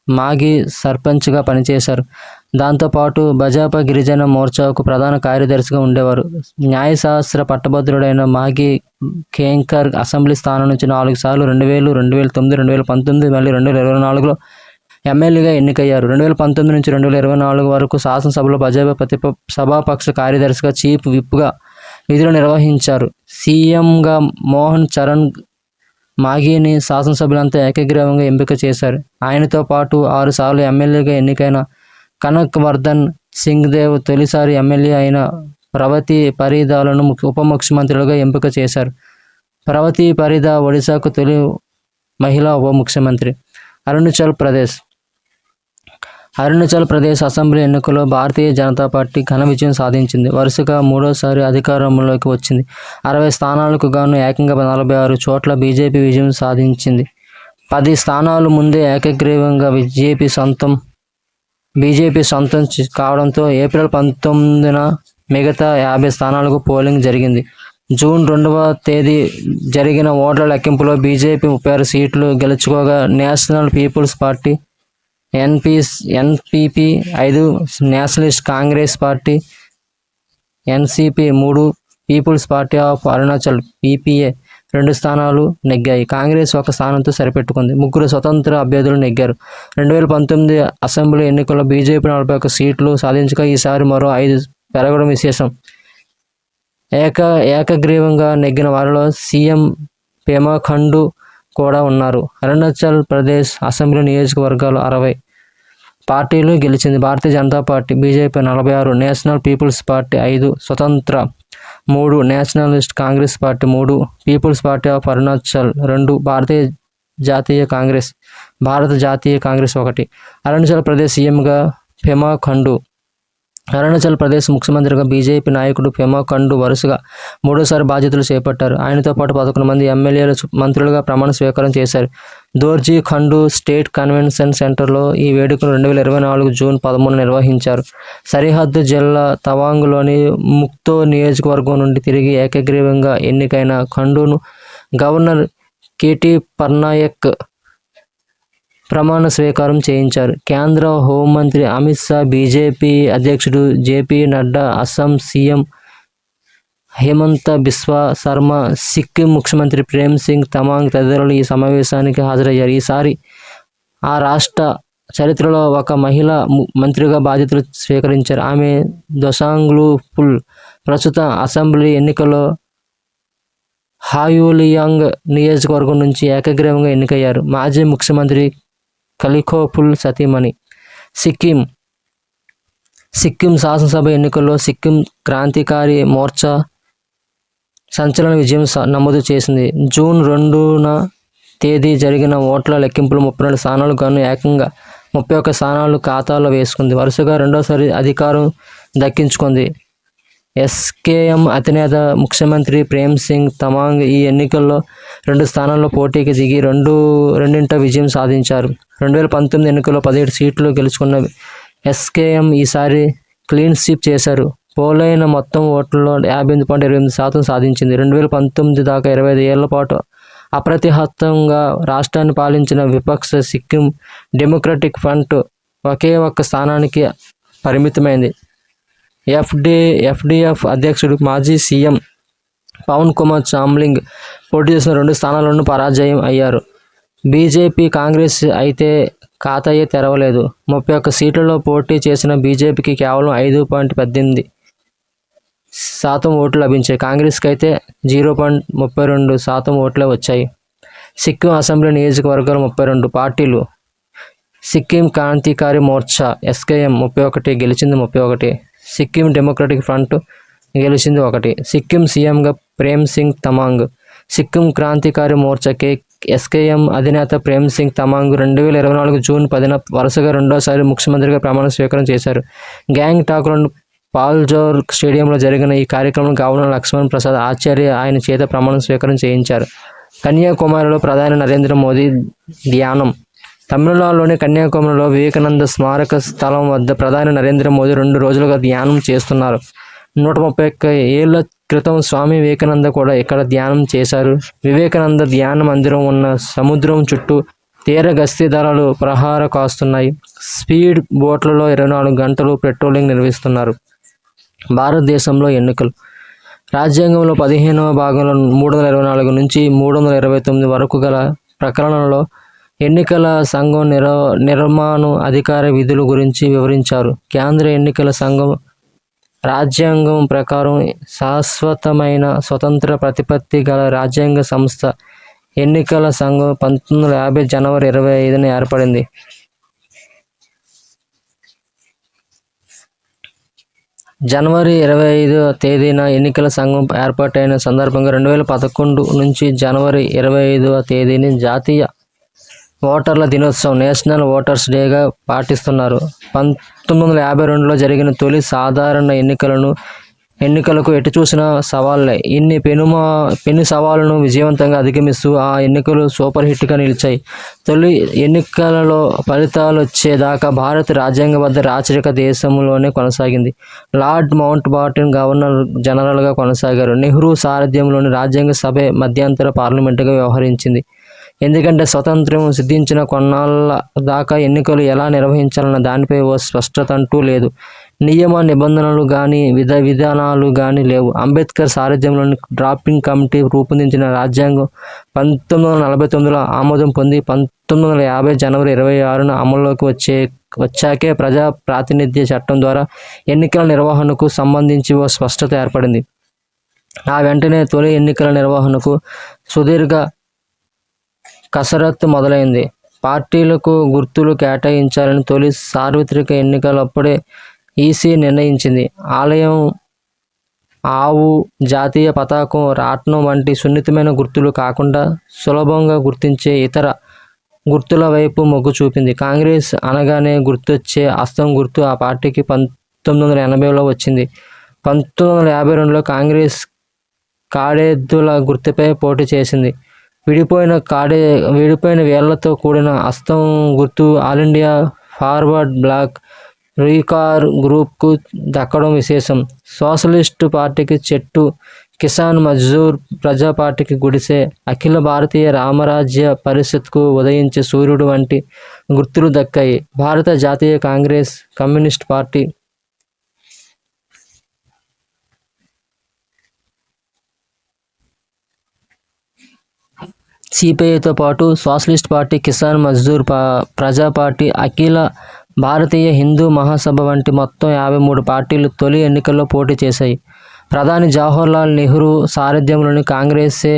మాఘీ సర్పంచ్గా పనిచేశారు. దాంతోపాటు భాజపా గిరిజన మోర్చాకు ప్రధాన కార్యదర్శిగా ఉండేవారు. న్యాయశాస్త్ర పట్టభద్రుడైన మాఘీ ఖేంకర్ అసెంబ్లీ స్థానం నుంచి 4 సార్లు 2000, 2009, 2019 మళ్ళీ 2024లో ఎమ్మెల్యేగా ఎన్నికయ్యారు. 2019 నుంచి 2024 వరకు శాసనసభలో భాజపా సభాపక్ష కార్యదర్శిగా, చీఫ్ విప్గా విధులు నిర్వహించారు. సీఎంగా మోహన్ చరణ్ మాఘీని శాసనసభ్యులంతా ఏకగ్రీవంగా ఎంపిక చేశారు. ఆయనతో పాటు 6 సార్లు ఎమ్మెల్యేగా ఎన్నికైన కనక్ వర్ధన్ సింగ్ దేవ్, తొలిసారి ఎమ్మెల్యే అయిన ప్రవతి పరిదాలను ఉప ముఖ్యమంత్రులుగా ఎంపిక చేశారు. ప్రవతి పరిదా ఒడిశాకు తొలి మహిళా ఉప ముఖ్యమంత్రి. అరుణాచల్ ప్రదేశ్ అసెంబ్లీ ఎన్నికల్లో భారతీయ జనతా పార్టీ ఘన విజయం సాధించింది. వరుసగా 3వసారి అధికారంలోకి వచ్చింది. 60 స్థానాలకు గాను ఏకంగా 46 చోట్ల బీజేపీ విజయం సాధించింది. 10 స్థానాలు ముందే ఏకగ్రీవంగా బీజేపీ సొంతం కావడంతో ఏప్రిల్ 19న మిగతా 50 స్థానాలకు పోలింగ్ జరిగింది. జూన్ 2వ తేదీ జరిగిన ఓట్ల లెక్కింపులో బీజేపీ 36 సీట్లు గెలుచుకోగా National People's Party NPP 5, Nationalist Congress Party NCP 3, People's Party of Arunachal PPA 2 స్థానాలు నెగ్గాయి. కాంగ్రెస్ 1 స్థానంతో సరిపెట్టుకుంది. 3 స్వతంత్ర అభ్యర్థులు నెగ్గారు. 2019 అసెంబ్లీ ఎన్నికల్లో బీజేపీ 41 సీట్లు సాధించగా ఈసారి మరో 5 పెరగడం విశేషం. ఏకగ్రీవంగా నెగ్గిన వారిలో సీఎం పేమా ఖండు కూడా ఉన్నారు. అరుణాచల్ ప్రదేశ్ అసెంబ్లీ నియోజకవర్గాలు 60 పార్టీలు గెలిచింది. Bharatiya Janata party BJP 46, National People's Party 5, స్వతంత్ర 3, Nationalist Congress Party 3, People's Party of Arunachal 2, భారత జాతీయ కాంగ్రెస్ 1. అరుణాచల్ ప్రదేశ్ సీఎంగా పేమా ఖండు. అరుణాచల్ ప్రదేశ్ ముఖ్యమంత్రిగా బీజేపీ నాయకుడు పేమా ఖండు వరుసగా 3వ బాధ్యతలు చేపట్టారు. ఆయనతో పాటు 11 మంది ఎమ్మెల్యేలు మంత్రులుగా ప్రమాణ స్వీకారం చేశారు. దోర్జీ ఖండు స్టేట్ కన్వెన్షన్ సెంటర్లో ఈ వేడుకను 2024 జూన్ 13 నిర్వహించారు. సరిహద్దు జిల్లా తవాంగ్లోని ముక్తో నియోజకవర్గం నుండి తిరిగి ఏకగ్రీవంగా ఎన్నికైన ఖండును గవర్నర్ కేటీ పట్నాయక్ ప్రమాణ స్వీకారం చేయించారు. కేంద్ర హోంమంత్రి అమిత్ షా, బీజేపీ అధ్యక్షుడు జేపీ నడ్డా, అస్సాం సీఎం హేమంత బిశ్వా శర్మ, సిక్కిం ముఖ్యమంత్రి ప్రేమ్ సింగ్ తమాంగ్ తదితరులు ఈ సమావేశానికి హాజరయ్యారు. ఈసారి ఆ రాష్ట్ర చరిత్రలో ఒక మహిళ మంత్రిగా బాధ్యతలు స్వీకరించారు. ఆమె దోసాంగ్లు పుల్. ప్రస్తుత అసెంబ్లీ ఎన్నికల్లో హాయులియాంగ్ నియోజకవర్గం నుంచి ఏకగ్రీవంగా ఎన్నికయ్యారు. మాజీ ముఖ్యమంత్రి కలిఖో పుల్ సతీమణి. సిక్కిం శాసనసభ ఎన్నికల్లో సిక్కిం క్రాంతికారి మోర్చా సంచలన విజయం నమోదు చేసింది. జూన్ 2న తేదీ జరిగిన ఓట్ల లెక్కింపులో 32 స్థానాలు గాను ఏకంగా 31 స్థానాలు ఖాతాలో వేసుకుంది. వరుసగా రెండోసారి అధికారం దక్కించుకుంది. ఎస్కేఎం అధినేత ముఖ్యమంత్రి ప్రేమ్ సింగ్ తమాంగ్ ఈ ఎన్నికల్లో 2 స్థానాల్లో పోటీకి దిగి రెండింట విజయం సాధించారు. 2019 ఎన్నికల్లో 17 సీట్లు గెలుచుకున్న ఎస్కేఎం ఈసారి క్లీన్ స్వీప్ చేశారు. పోలైన మొత్తం ఓట్లలో 58.28% సాధించింది. 2019 దాకా 25 ఏళ్ల పాటు అప్రతిహతంగా రాష్ట్రాన్ని పాలించిన విపక్ష సిక్కిం డెమోక్రటిక్ ఫ్రంట్ ఒకే 1 స్థానానికి పరిమితమైంది. ఎఫ్డీఎఫ్ అధ్యక్షుడు మాజీ సీఎం పవన్ కుమార్ చామ్లింగ్ పోటీ చేసిన 2 స్థానాల్లోనూ పరాజయం అయ్యారు. బీజేపీ, కాంగ్రెస్ అయితే ఖాతాయే తెరవలేదు. 31 సీట్లలో పోటీ చేసిన బీజేపీకి కేవలం 5.18% ఓట్లు లభించాయి. కాంగ్రెస్కి అయితే 0.32% ఓట్లే వచ్చాయి. సిక్కిం అసెంబ్లీ నియోజకవర్గాలు 32 పార్టీలు. సిక్కిం క్రాంతికారి మోర్చా ఎస్కేఎం 31 గెలిచింది. 31 సిక్కిం డెమోక్రటిక్ ఫ్రంట్ గెలిచింది 1. సిక్కిం సీఎంగా ప్రేమ్ సింగ్ తమాంగ్. సిక్కిం క్రాంతికారి మోర్చాకి ఎస్కేఎం అధినేత ప్రేమ్ సింగ్ తమాంగ్ 2024 జూన్ 10న వరుసగా రెండోసారి ముఖ్యమంత్రిగా ప్రమాణ స్వీకారం చేశారు. గ్యాంగ్ టాక్లోని పాల్జోర్ స్టేడియంలో జరిగిన ఈ కార్యక్రమంలో గవర్నర్ లక్ష్మణ్ ప్రసాద్ ఆచార్య ఆయన చేత ప్రమాణ స్వీకారం చేయించారు. కన్యాకుమారిలో ప్రధాని నరేంద్ర మోదీ ధ్యానం. తమిళనాడులోని కన్యాకుమారిలో వివేకానంద స్మారక స్థలం వద్ద ప్రధాని నరేంద్ర మోదీ 2 రోజులుగా ధ్యానం చేస్తున్నారు. 131 ఏళ్ల క్రితం స్వామి వివేకానంద కూడా ఇక్కడ ధ్యానం చేశారు. వివేకానంద ధ్యాన మందిరం ఉన్న సముద్రం చుట్టూ తీర గస్తీ దళాలు ప్రహార కాస్తున్నాయి. స్పీడ్ బోట్లలో 24 గంటలు పెట్రోలింగ్ నిర్వహిస్తున్నారు. భారతదేశంలో ఎన్నికలు. రాజ్యాంగంలో 15వ భాగంలో 324 నుంచి 329 వరకు గల ప్రకరణలో ఎన్నికల సంఘం నిర్మాణం, అధికార విధుల గురించి వివరించారు. కేంద్ర ఎన్నికల సంఘం రాజ్యాంగం ప్రకారం శాశ్వతమైన స్వతంత్ర ప్రతిపత్తి గల రాజ్యాంగ సంస్థ. ఎన్నికల సంఘం 1950 జనవరి 25న ఏర్పడింది. జనవరి 25వ తేదీన ఎన్నికల సంఘం ఏర్పాటైన సందర్భంగా 2011 నుంచి జనవరి 25వ తేదీని జాతీయ ఓటర్ల దినోత్సవం, నేషనల్ ఓటర్స్ డేగా పాటిస్తున్నారు. 1952లో జరిగిన తొలి సాధారణ ఎన్నికలకు ఎటు చూసిన సవాళ్లే. ఇన్ని పెను సవాళ్లను విజయవంతంగా అధిగమిస్తూ ఆ ఎన్నికలు సూపర్ హిట్గా నిలిచాయి. తొలి ఎన్నికలలో ఫలితాలు వచ్చేదాకా భారత రాజ్యాంగబద్ధ రాచరిక దేశంలోనే కొనసాగింది. లార్డ్ మౌంట్ బాటన్ గవర్నర్ జనరల్గా కొనసాగారు. నెహ్రూ సారథ్యంలోని రాజ్యాంగ సభ మధ్యంతర పార్లమెంటుగా వ్యవహరించింది. ఎందుకంటే స్వతంత్రం సిద్ధించిన కొన్నాళ్ళ దాకా ఎన్నికలు ఎలా నిర్వహించాలన్న దానిపై ఓ స్పష్టత అంటూ లేదు. నియమ నిబంధనలు కానీ విధానాలు కానీ లేవు. అంబేద్కర్ సారథ్యంలోని డ్రాఫ్టింగ్ కమిటీ రూపొందించిన రాజ్యాంగం 1949లో ఆమోదం పొంది 1950 జనవరి 26న అమల్లోకి వచ్చాకే ప్రజా ప్రాతినిధ్య చట్టం ద్వారా ఎన్నికల నిర్వహణకు సంబంధించి ఓ స్పష్టత ఏర్పడింది. ఆ వెంటనే తొలి ఎన్నికల నిర్వహణకు సుదీర్ఘ కసరత్తు మొదలైంది. పార్టీలకు గుర్తులు కేటాయించాలని తొలి సార్వత్రిక ఎన్నికలప్పుడే ఈసీ నిర్ణయించింది. ఆలయం, ఆవు, జాతీయ పతాకం, రాట్నం వంటి సున్నితమైన గుర్తులు కాకుండా సులభంగా గుర్తించే ఇతర గుర్తుల వైపు మొగ్గు చూపింది. కాంగ్రెస్ అనగానే గుర్తొచ్చే హస్తం గుర్తు ఆ పార్టీకి 1980లో వచ్చింది. 1952లో కాంగ్రెస్ కాడెద్దుల గుర్తుపై పోటీ చేసింది. విడిపోయిన వేళ్లతో కూడిన హస్తం గుర్తు ఆల్ ఇండియా ఫార్వర్డ్ బ్లాక్ రీకార్ గ్రూప్కు దక్కడం విశేషం. సోషలిస్టు పార్టీకి చెట్టు, కిసాన్ మజ్దూర్ ప్రజా పార్టీకి గుడిసె, అఖిల భారతీయ రామరాజ్య పరిషత్కు ఉదయించే సూర్యుడు వంటి గుర్తులు దక్కాయి. భారత జాతీయ కాంగ్రెస్, కమ్యూనిస్ట్ పార్టీ, సిపిఐతో పాటు సోషలిస్ట్ పార్టీ, కిసాన్ మజ్దూర్ ప్రజా పార్టీ, అఖిల భారతీయ హిందూ మహాసభ వంటి మొత్తం 53 పార్టీలు తొలి ఎన్నికల్లో పోటీ చేశాయి. ప్రధాని జవహర్లాల్ నెహ్రూ సారథ్యంలోని కాంగ్రెసే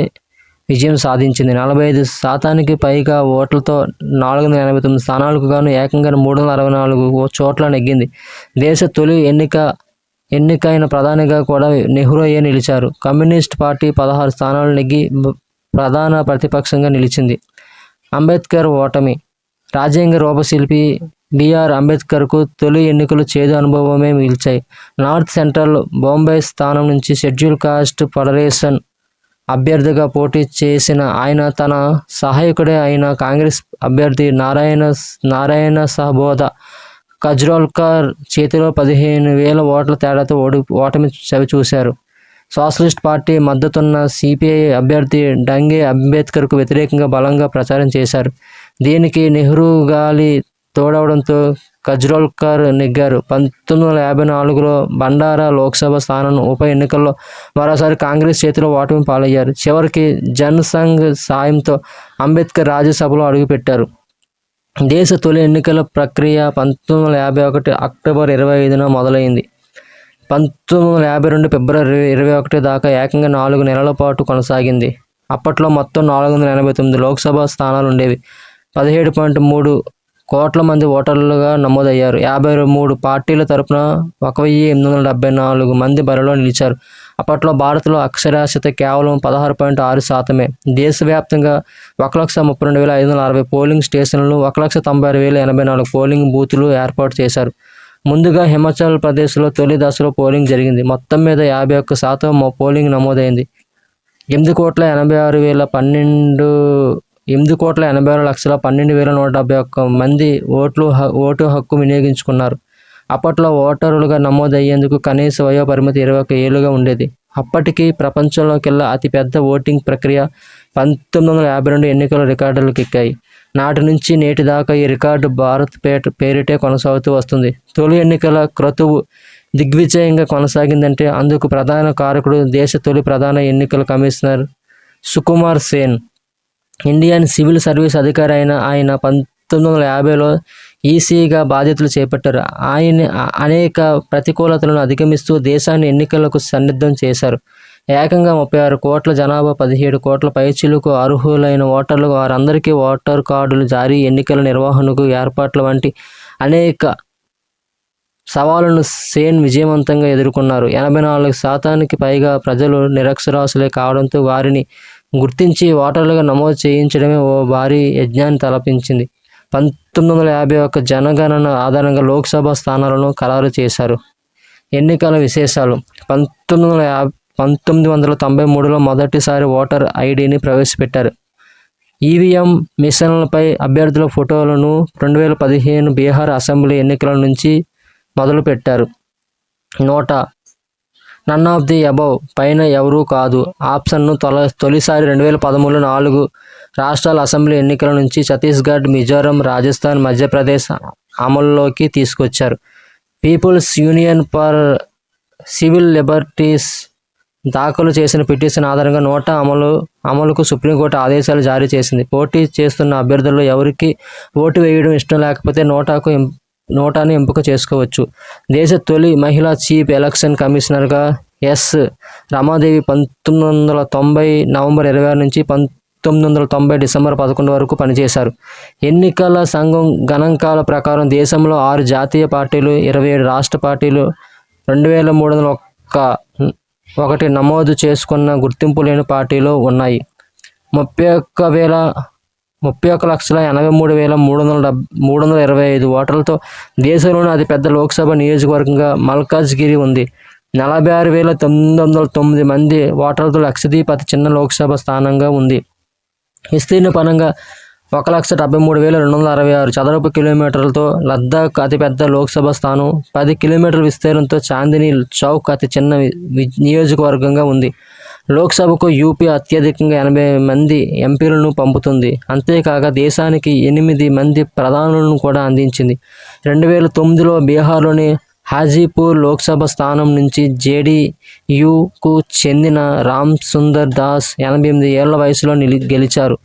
విజయం సాధించింది. 45% పైగా ఓట్లతో 489 స్థానాలకు గాను ఏకంగా 364 చోట్ల నెగ్గింది. దేశ తొలి ఎన్నికైన ప్రధానిగా కూడా నెహ్రూయే నిలిచారు. కమ్యూనిస్ట్ పార్టీ 16 స్థానాలు నెగ్గి ప్రధాన ప్రతిపక్షంగా నిలిచింది. అంబేద్కర్ ఓటమి. రాజ్యాంగ రూపశిల్పి బిఆర్ అంబేద్కర్కు తొలి ఎన్నికలు చేదు అనుభవమే మిగిల్చాయి. నార్త్ సెంట్రల్ బొంబాయి స్థానం నుంచి షెడ్యూల్ కాస్ట్ ఫెడరేషన్ అభ్యర్థిగా పోటీ చేసిన ఆయన తన సహాయకుడే అయిన కాంగ్రెస్ అభ్యర్థి నారాయణ సహబోధ కజ్రోల్కర్ చేతిలో 15,000 ఓట్ల తేడాతో ఓటమి చవిచూశారు. సోషలిస్ట్ పార్టీ మద్దతున్న సిపిఐ అభ్యర్థి డంగే అంబేద్కర్కు వ్యతిరేకంగా బలంగా ప్రచారం చేశారు. దీనికి నెహ్రూ గాలి తోడవడంతో కజ్రోల్కర్ నెగ్గారు. 1954లో బండారా లోక్సభ స్థానం ఉప ఎన్నికల్లో మరోసారి కాంగ్రెస్ చేతిలో ఓటమి పాలయ్యారు. చివరికి జన్ సంఘ్ సాయంతో అంబేద్కర్ రాజ్యసభలో అడుగుపెట్టారు. దేశ తొలి ఎన్నికల ప్రక్రియ 1951 అక్టోబర్ 25న మొదలైంది. 1952 ఫిబ్రవరి 21 దాకా ఏకంగా 4 నెలల పాటు కొనసాగింది. అప్పట్లో మొత్తం 489 లోక్సభ స్థానాలు ఉండేవి. 17.3 కోట్ల మంది ఓటర్లుగా నమోదయ్యారు. 53 పార్టీల తరపున 1,874 మంది బరిలో నిలిచారు. అప్పట్లో భారత్లో అక్షరాస్యత కేవలం 16.6%. దేశవ్యాప్తంగా 1,32,560 పోలింగ్ స్టేషన్లు, 1,96,084 పోలింగ్ బూతులు ఏర్పాటు చేశారు. ముందుగా హిమాచల్ ప్రదేశ్లో తొలి దశలో పోలింగ్ జరిగింది. మొత్తం మీద 51% పోలింగ్ నమోదైంది. 8,86,12,171 మంది ఓటు హక్కు వినియోగించుకున్నారు. అప్పట్లో ఓటరులుగా నమోదయ్యేందుకు కనీస వయో పరిమితి 21 ఏళ్లుగా ఉండేది. అప్పటికి ప్రపంచంలోకెల్లా అతిపెద్ద ఓటింగ్ ప్రక్రియ 1952 ఎన్నికల రికార్డులకు ఎక్కాయి. నాటి నుంచి నేటి దాకా ఈ రికార్డు భారత్ పేరిటే కొనసాగుతూ వస్తుంది. తొలి ఎన్నికల క్రతువు దిగ్విజయంగా కొనసాగిందంటే అందుకు ప్రధాన కారకుడు దేశ తొలి ప్రధాన ఎన్నికల commissioner Sukumar Sen. Indian civil service అధికారి అయిన ఆయన 1950లో ఈసీగా బాధ్యతలు చేపట్టారు. ఆయన అనేక ప్రతికూలతలను అధిగమిస్తూ దేశాన్ని ఎన్నికలకు సన్నద్ధం చేశారు. ఏకంగా 36 కోట్ల జనాభా, 17 కోట్ల పైచిలుకు అర్హులైన ఓటర్లు, వారందరికీ ఓటర్ కార్డులు జారీ, ఎన్నికల నిర్వహణకు ఏర్పాట్ల వంటి అనేక సవాళ్లను సేన్ విజయవంతంగా ఎదుర్కొన్నారు. 84% పైగా ప్రజలు నిరక్షరాస్యులే కావడంతో వారిని గుర్తించి ఓటర్లుగా నమోదు చేయించడమే ఓ భారీ యజ్ఞాన్ని తలపించింది. 1951 జనగణన ఆధారంగా లోక్సభ స్థానాలను ఖరారు చేశారు. ఎన్నికల విశేషాలు. 1993లో మొదటిసారి ఓటర్ ఐడిని ప్రవేశపెట్టారు. ఈవీఎం మిషన్లపై అభ్యర్థుల ఫోటోలను 2015 బీహార్ అసెంబ్లీ ఎన్నికల నుంచి మొదలుపెట్టారు. నన్ ఆఫ్ ది అబవ్ పైన ఎవరూ కాదు ఆప్షన్ను తొలిసారి 2013 4 రాష్ట్రాల అసెంబ్లీ ఎన్నికల నుంచి ఛత్తీస్గఢ్, మిజోరం, రాజస్థాన్, మధ్యప్రదేశ్ అమలులోకి తీసుకొచ్చారు. Peoples union for civil liberties దాఖలు చేసిన పిటిషన్ ఆధారంగా నోటా అమలుకు సుప్రీంకోర్టు ఆదేశాలు జారీ చేసింది. పోటీ చేస్తున్న అభ్యర్థుల్లో ఎవరికి ఓటు వేయడం ఇష్టం లేకపోతే నోటాను ఎంపిక చేసుకోవచ్చు. దేశ తొలి మహిళా చీఫ్ ఎలక్షన్ కమిషనర్గా ఎస్. రమాదేవి 1990 నవంబర్ 26 నుంచి 1990 డిసెంబర్ 11 వరకు పనిచేశారు. ఎన్నికల సంఘం గణాంకాల ప్రకారం దేశంలో 6 జాతీయ పార్టీలు, 27 రాష్ట్ర పార్టీలు, 2301 నమోదు చేసుకున్న గుర్తింపు లేని పార్టీలు ఉన్నాయి. 31,83,325 ఓటర్లతో దేశంలోని అతిపెద్ద లోక్సభ నియోజకవర్గంగా మల్కాజ్గిరి ఉంది. 46,909 మంది ఓటర్లతో లక్షద్వీప్ అతి చిన్న లోక్సభ స్థానంగా ఉంది. విస్తీర్ణ పరంగా 1,73,266 చదరపు కిలోమీటర్లతో లద్దాఖ్ అతిపెద్ద లోక్సభ స్థానం. 10 కిలోమీటర్ల విస్తీర్ణంతో చాందినీ చౌక్ అతి చిన్న నియోజకవర్గంగా ఉంది. లోక్సభకు యూపీ అత్యధికంగా 80 మంది ఎంపీలను పంపుతుంది. అంతేకాక దేశానికి 8 మంది ప్రధానులను కూడా అందించింది. 2009లో బీహార్లోని హాజీపూర్ లోక్సభ స్థానం నుంచి జేడీయూకు చెందిన రామ్ సుందర్ దాస్ 88 ఏళ్ల వయసులో గెలిచారు.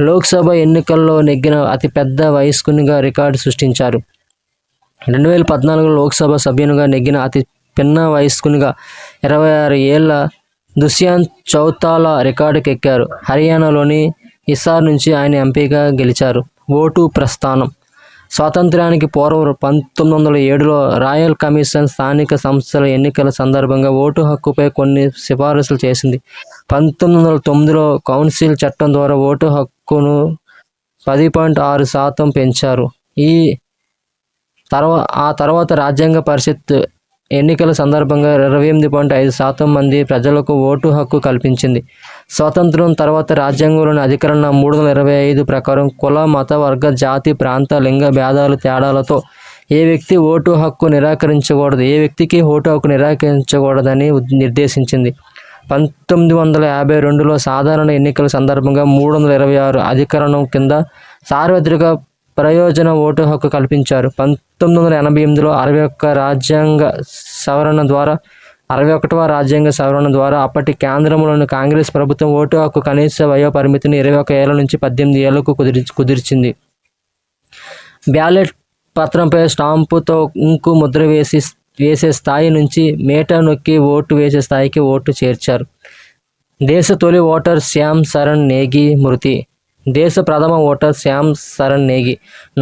లోక్సభ ఎన్నికల్లో నెగ్గిన అతిపెద్ద వయస్కునిగా రికార్డు సృష్టించారు. 2014లో లోక్సభ సభ్యునిగా నెగ్గిన అతి పిన్న వయస్కునిగా 26 ఏళ్ల దుష్యంత్ చౌతాలా రికార్డుకెక్కారు. హర్యానాలోని హిసార్ నుంచి ఆయన ఎంపీగా గెలిచారు. ఓటు ప్రస్థానం. స్వాతంత్ర్యానికి పూర్వం 1907లో రాయల్ కమిషన్ స్థానిక సంస్థల ఎన్నికల సందర్భంగా ఓటు హక్కుపై కొన్ని సిఫారసులు చేసింది. 1909లో కౌన్సిల్ చట్టం ద్వారా ఓటు హక్కును 10.6% పెంచారు. ఆ తర్వాత రాజ్యాంగ పరిషత్ ఎన్నికల సందర్భంగా 28.5% మంది ప్రజలకు ఓటు హక్కు కల్పించింది. స్వాతంత్ర్యం తర్వాత రాజ్యాంగంలోని అధికరణ 325 ప్రకారం కుల, మత, వర్గ, జాతి, ప్రాంత, లింగ భేదాలు తేడాలతో ఏ వ్యక్తికి ఓటు హక్కు నిరాకరించకూడదని నిర్దేశించింది. 1952లో సాధారణ ఎన్నికల సందర్భంగా 326 అధికరణం కింద సార్వత్రిక ప్రయోజన ఓటు హక్కు కల్పించారు. 1988లో 61వ రాజ్యాంగ సవరణ ద్వారా అప్పటి కేంద్రంలోని కాంగ్రెస్ ప్రభుత్వం ఓటు హక్కు కనీస వయో పరిమితిని 21 ఏళ్ల నుంచి 18 ఏళ్లకు కుదిర్చింది. బ్యాలెట్ పత్రంపై స్టాంపుతో ఇంకు ముద్ర వేసే స్థాయి నుంచి మీటా నొక్కి ఓటు వేసే స్థాయికి ఓటు చేర్చారు. దేశ తొలి ఓటర్ శ్యామ్ సరణ్ నేగి మృతి. దేశ ప్రథమ ఓటర్ శ్యామ్ సరణ్ నేగి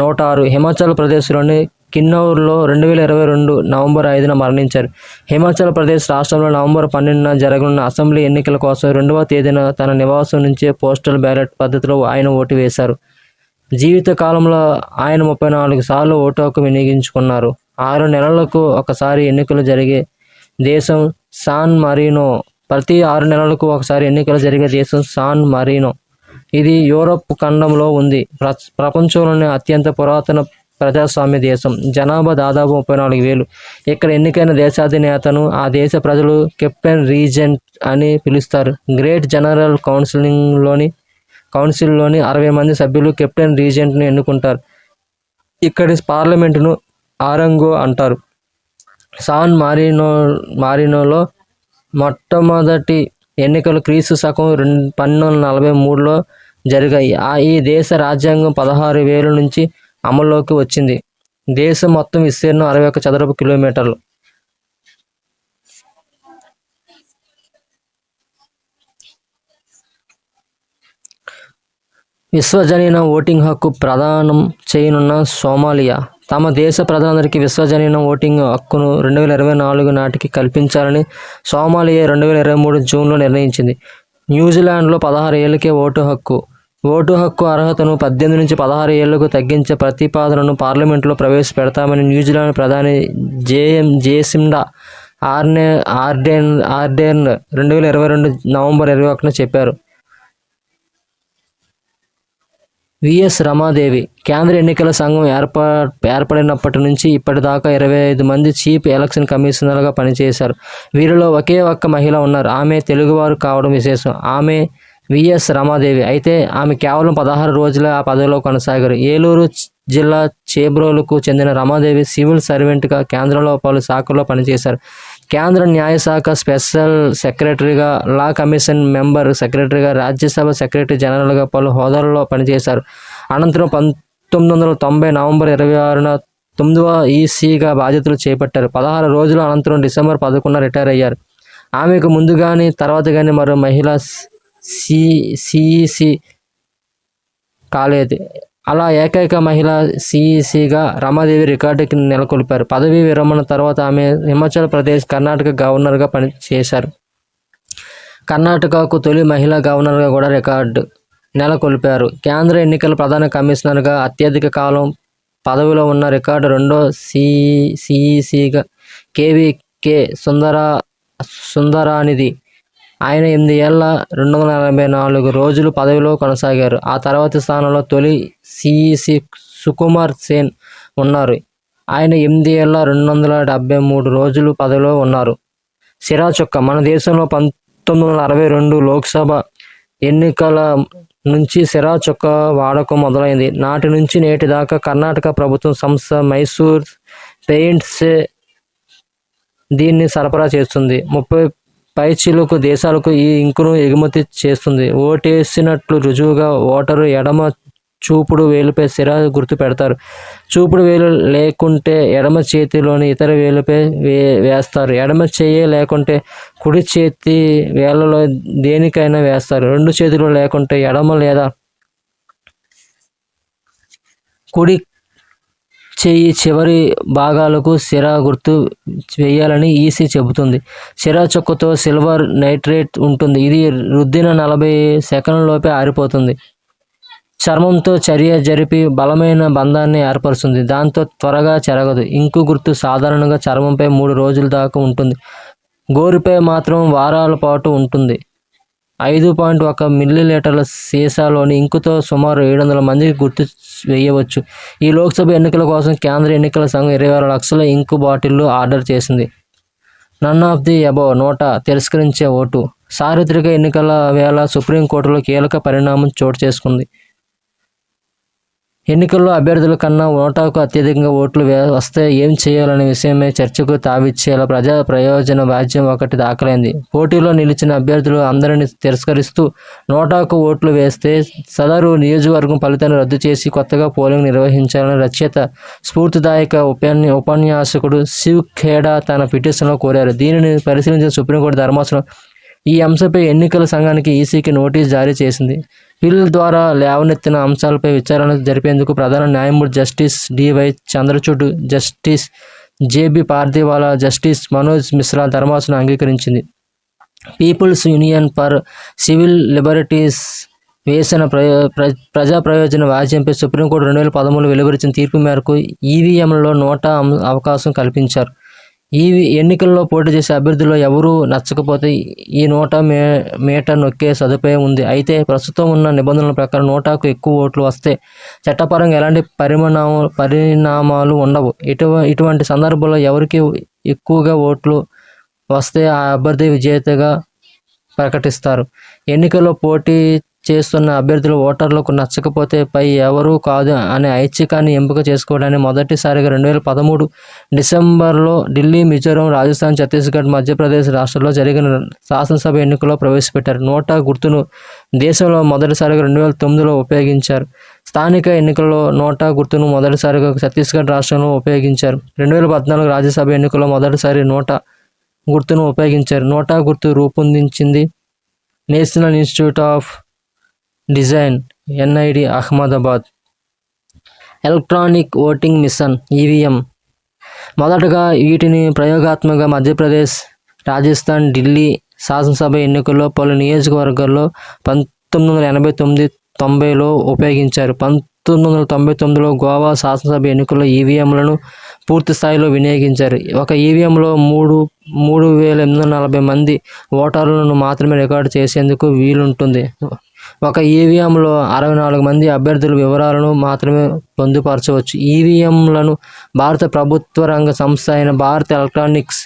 106 హిమాచల్ ప్రదేశ్లోని కిన్నౌర్లో 2022 నవంబర్ 5న మరణించారు. హిమాచల్ ప్రదేశ్ రాష్ట్రంలో నవంబర్ 12న జరగనున్న అసెంబ్లీ ఎన్నికల కోసం 2వ తేదీన తన నివాసం నుంచే పోస్టల్ బ్యాలెట్ పద్ధతిలో ఆయన ఓటు వేశారు. జీవిత కాలంలో ఆయన 34 సార్లు ఓటు హక్కు వినియోగించుకున్నారు. 6 నెలలకు ఒకసారి ఎన్నికలు జరిగే దేశం సాన్ మరీనో. ప్రతి 6 నెలలకు ఒకసారి ఎన్నికలు జరిగే దేశం సాన్ మరీనో. ఇది యూరప్ ఖండంలో ఉంది. ప్రపంచంలోనే అత్యంత పురాతన ప్రజాస్వామ్య దేశం. జనాభా దాదాపు 34,000. ఇక్కడ ఎన్నికైన దేశాధినేతను ఆ దేశ ప్రజలు కెప్టెన్ రీజెంట్ అని పిలుస్తారు. గ్రేట్ జనరల్ కౌన్సిల్లోని 60 మంది సభ్యులు కెప్టెన్ రీజెంట్ను ఎన్నుకుంటారు. ఇక్కడి పార్లమెంటును ఆరంగో అంటారు. సాన్ మారినోలో మొట్టమొదటి ఎన్నికలు క్రీస్తు శకం 1243లో జరిగాయి. ఈ దేశ రాజ్యాంగం 16,000 నుంచి అమల్లోకి వచ్చింది. దేశం మొత్తం విస్తీర్ణం 61 చదరపు కిలోమీటర్లు. విశ్వజనీన ఓటింగ్ హక్కు ప్రదానం చేయనున్న సోమాలియా. తమ దేశ ప్రజలందరికీ విశ్వజనీన ఓటింగ్ హక్కును 2024 నాటికి కల్పించాలని సోమాలియా 2023 జూన్లో నిర్ణయించింది. న్యూజిలాండ్లో 16 ఏళ్లకే ఓటు హక్కు అర్హతను 18 నుంచి 16 ఏళ్లకు తగ్గించే ప్రతిపాదనను పార్లమెంటులో ప్రవేశపెడతామని న్యూజిలాండ్ ప్రధాని జేసిండా ఆర్డెర్న్ 2022 నవంబర్ 21న చెప్పారు. విఎస్ రమాదేవి. కేంద్ర ఎన్నికల సంఘం ఏర్పడినప్పటి నుంచి ఇప్పటిదాకా 25 మంది చీఫ్ ఎలక్షన్ కమిషనర్గా పనిచేశారు. వీరిలో ఒకే ఒక్క మహిళ ఉన్నారు. ఆమె తెలుగువారు కావడం విశేషం. ఆమె విఎస్ రమాదేవి. అయితే ఆమె కేవలం 16 రోజులే ఆ పదవిలో కొనసాగారు. ఏలూరు జిల్లా చేబ్రోలుకు చెందిన రమాదేవి సివిల్ సర్వెంట్గా కేంద్రంలో పలు శాఖల్లో పనిచేశారు. కేంద్ర న్యాయశాఖ స్పెషల్ సెక్రటరీగా, లా కమిషన్ మెంబర్ సెక్రటరీగా, రాజ్యసభ సెక్రటరీ జనరల్గా పలు హోదాలలో పనిచేశారు. అనంతరం 1990 నవంబర్ 26న 9వ ఈసీగా బాధ్యతలు చేపట్టారు. 16 రోజుల అనంతరం డిసెంబర్ 11న రిటైర్ అయ్యారు. ఆమెకు ముందు కానీ తర్వాత కానీ మరో మహిళ సిఈసి కాలేదు. అలా ఏకైక మహిళా సిఈసిగా రమాదేవి రికార్డుకి నెలకొల్పారు. పదవీ విరమణ తర్వాత ఆమె హిమాచల్ ప్రదేశ్, కర్ణాటక గవర్నర్గా పనిచేశారు. కర్ణాటకకు తొలి మహిళా గవర్నర్గా కూడా రికార్డు నెలకొల్పారు. కేంద్ర ఎన్నికల ప్రధాన కమిషనర్గా అత్యధిక కాలం పదవిలో ఉన్న రికార్డు రెండో సిఈసిగా కేవీకే సుందరానిది. ఆయన 8 ఏళ్ల 244 రోజులు పదవిలో కొనసాగారు. ఆ తర్వాతి స్థానంలో తొలి సిఈసి సుకుమార్ సేన్ ఉన్నారు. ఆయన 8 ఏళ్ల 273 రోజులు పదవిలో ఉన్నారు. సిరాచుక్క. మన దేశంలో 1962 లోక్సభ ఎన్నికల నుంచి సిరాచుక్క వాడకం మొదలైంది. నాటి నుంచి నేటి దాకా కర్ణాటక ప్రభుత్వం సంస్థ మైసూర్ పెయింట్స్ దీన్ని సరఫరా చేస్తుంది. 30 పైచిలుకు దేశాలకు ఈ ఇంకును ఎగుమతి చేస్తుంది. ఓటేసినట్లు రుజువుగా ఓటరు ఎడమ చూపుడు వేలుపై సిరా గుర్తు పెడతారు. చూపుడు వేలు లేకుంటే ఎడమ చేతిలోని ఇతర వేలుపై వేస్తారు. ఎడమ చేయి లేకుంటే కుడి చేతి వేళ్లలో దేనికైనా వేస్తారు. రెండు చేతులు లేకుంటే ఎడమ లేదా కుడి చెయ్యి చివరి భాగాలకు సిరా గుర్తు వేయాలని ఈసీ చెబుతుంది. సిరా చుక్కతో సిల్వర్ నైట్రేట్ ఉంటుంది. ఇది రుద్దిన 40 సెకన్లలోపే ఆరిపోతుంది. చర్మంతో చర్య జరిపి బలమైన బంధాన్ని ఏర్పరుస్తుంది. దాంతో త్వరగా చెరగదు. ఇంకు గుర్తు సాధారణంగా చర్మంపై 3 రోజుల దాకా ఉంటుంది. గోరుపై మాత్రం వారాల పాటు ఉంటుంది. 5.1 మిల్లీలీటర్ల సీసాలోని ఇంకుతో సుమారు 700 మందికి గుర్తు వేయవచ్చు. ఈ లోక్సభ ఎన్నికల కోసం కేంద్ర ఎన్నికల సంఘం 26 లక్షల ఇంకు బాటిళ్లు ఆర్డర్ చేసింది. None of the above. NOTA తిరస్కరించే ఓటు. సార్వత్రిక ఎన్నికల వేళ సుప్రీంకోర్టులో కీలక పరిణామం చోటు చేసుకుంది. ఎన్నికల్లో అభ్యర్థుల కన్నా నోటాకు అత్యధికంగా ఓట్లు వస్తే ఏం చేయాలనే విషయమై చర్చకు తావిచ్చేలా ప్రజా ప్రయోజన వ్యాజ్యం ఒకటి దాఖలైంది. పోటీలో నిలిచిన అభ్యర్థులు అందరినీ తిరస్కరిస్తూ నోటాకు ఓట్లు వేస్తే సదరు నియోజకవర్గం ఫలితాన్ని రద్దు చేసి కొత్తగా పోలింగ్ నిర్వహించాలని రచయిత, స్ఫూర్తిదాయక ఉపన్యాసకుడు శివ్ ఖేడా తన పిటిషన్లో కోరారు. దీనిని పరిశీలించిన సుప్రీంకోర్టు ధర్మాసనం ఈ అంశంపై ఎన్నికల సంఘానికి ఈసీకి నోటీసు జారీ చేసింది. బిల్ ద్వారా లేవనెత్తిన అంశాలపై విచారణ జరిపేందుకు ప్రధాన న్యాయమూర్తి justice DY Chandrachud, justice JB Pardiwala, justice Manoj Mishra ధర్మాసనం అంగీకరించింది. Peoples union for civil liberties వేసిన ప్రజా ప్రయోజన వ్యాజ్యంపై సుప్రీంకోర్టు 2013 వెలువరించిన తీర్పు మేరకు ఈవీఎంలలో నోటా అవకాశం కల్పించారు. ఈ ఎన్నికల్లో పోటీ చేసే అభ్యర్థుల్లో ఎవరూ నచ్చకపోతే ఈ నోటా మీటర్ నొక్కే సదుపాయం ఉంది. అయితే ప్రస్తుతం ఉన్న నిబంధనల ప్రకారం నోటాకు ఎక్కువ ఓట్లు వస్తే చట్టపరంగా ఎలాంటి పరిణామాలు ఉండవు. ఇటువంటి సందర్భంలో ఎవరికి ఎక్కువగా ఓట్లు వస్తే ఆ అభ్యర్థి విజేతగా ప్రకటిస్తారు. ఎన్నికల్లో పోటీ చేస్తున్న అభ్యర్థులు ఓటర్లకు నచ్చకపోతే పై ఎవరూ కాదు అనే ఐచ్ఛికాన్ని ఎంపిక చేసుకోవడానికి మొదటిసారిగా 2013 డిసెంబర్లో ఢిల్లీ, మిజోరం, రాజస్థాన్, ఛత్తీస్గఢ్, మధ్యప్రదేశ్ రాష్ట్రాల్లో జరిగిన శాసనసభ ఎన్నికల్లో ప్రవేశపెట్టారు. నోటా గుర్తును దేశంలో మొదటిసారిగా 2009లో ఉపయోగించారు. స్థానిక ఎన్నికల్లో నోటా గుర్తును మొదటిసారిగా ఛత్తీస్గఢ్ రాష్ట్రంలో ఉపయోగించారు. 2014 రాజ్యసభ ఎన్నికల్లో మొదటిసారి నోటా గుర్తును ఉపయోగించారు. నోటా గుర్తు రూపొందించింది national institute of design NID, Ahmedabad. Electronic voting machine EVM. మొదటగా వీటిని ప్రయోగాత్మకంగా మధ్యప్రదేశ్, రాజస్థాన్, ఢిల్లీ శాసనసభ ఎన్నికల్లో పలు నియోజకవర్గాల్లో 1989-90లో ఉపయోగించారు. 1999లో గోవా శాసనసభ ఎన్నికల్లో ఈవీఎంలను పూర్తి స్థాయిలో వినియోగించారు. ఒక ఈవీఎంలో 3,840 మంది ఓటర్లను మాత్రమే రికార్డు చేసేందుకు వీలుంటుంది. ఒక ఈవీఎంలో 64 మంది అభ్యర్థుల వివరాలను మాత్రమే పొందుపరచవచ్చు. ఈవీఎంలను భారత ప్రభుత్వ రంగ సంస్థ అయిన Bharat electronics,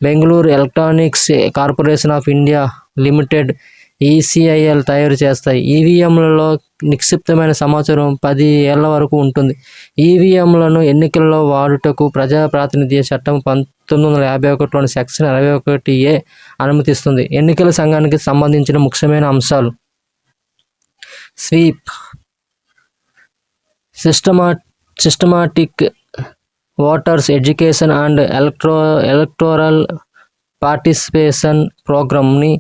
Bengaluru electronics corporation of India limited ECIL తయారు చేస్తాయి. ఈవీఎంలలో నిక్షిప్తమైన సమాచారం 10 ఏళ్ల వరకు ఉంటుంది. ఈవీఎంలను ఎన్నికల్లో వాడుటకు ప్రజా ప్రాతినిధ్య చట్టం 1951లోని సెక్షన్ 21A అనుమతిస్తుంది. ఎన్నికల సంఘానికి సంబంధించిన ముఖ్యమైన అంశాలు: sweep, systematic voters education and electoral participation ప్రోగ్రామ్ని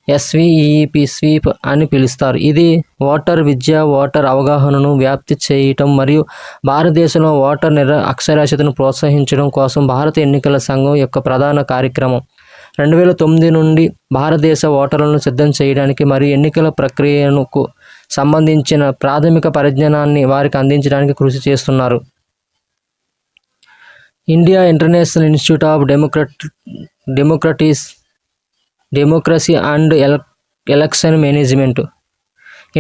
SVEP స్వీప్ అని పిలుస్తారు. ఇది ఓటర్ విద్య, ఓటర్ అవగాహనను వ్యాప్తి చేయటం మరియు భారతదేశంలో ఓటర్ అక్షరాస్యతను ప్రోత్సహించడం కోసం భారత ఎన్నికల సంఘం యొక్క ప్రధాన కార్యక్రమం. 2009 నుండి భారతదేశ ఓటర్లను సిద్ధం చేయడానికి మరియు ఎన్నికల ప్రక్రియకు సంబంధించిన ప్రాథమిక పరిజ్ఞానాన్ని వారికి అందించడానికి కృషి చేస్తున్నారు. India International Institute of Democracy and election management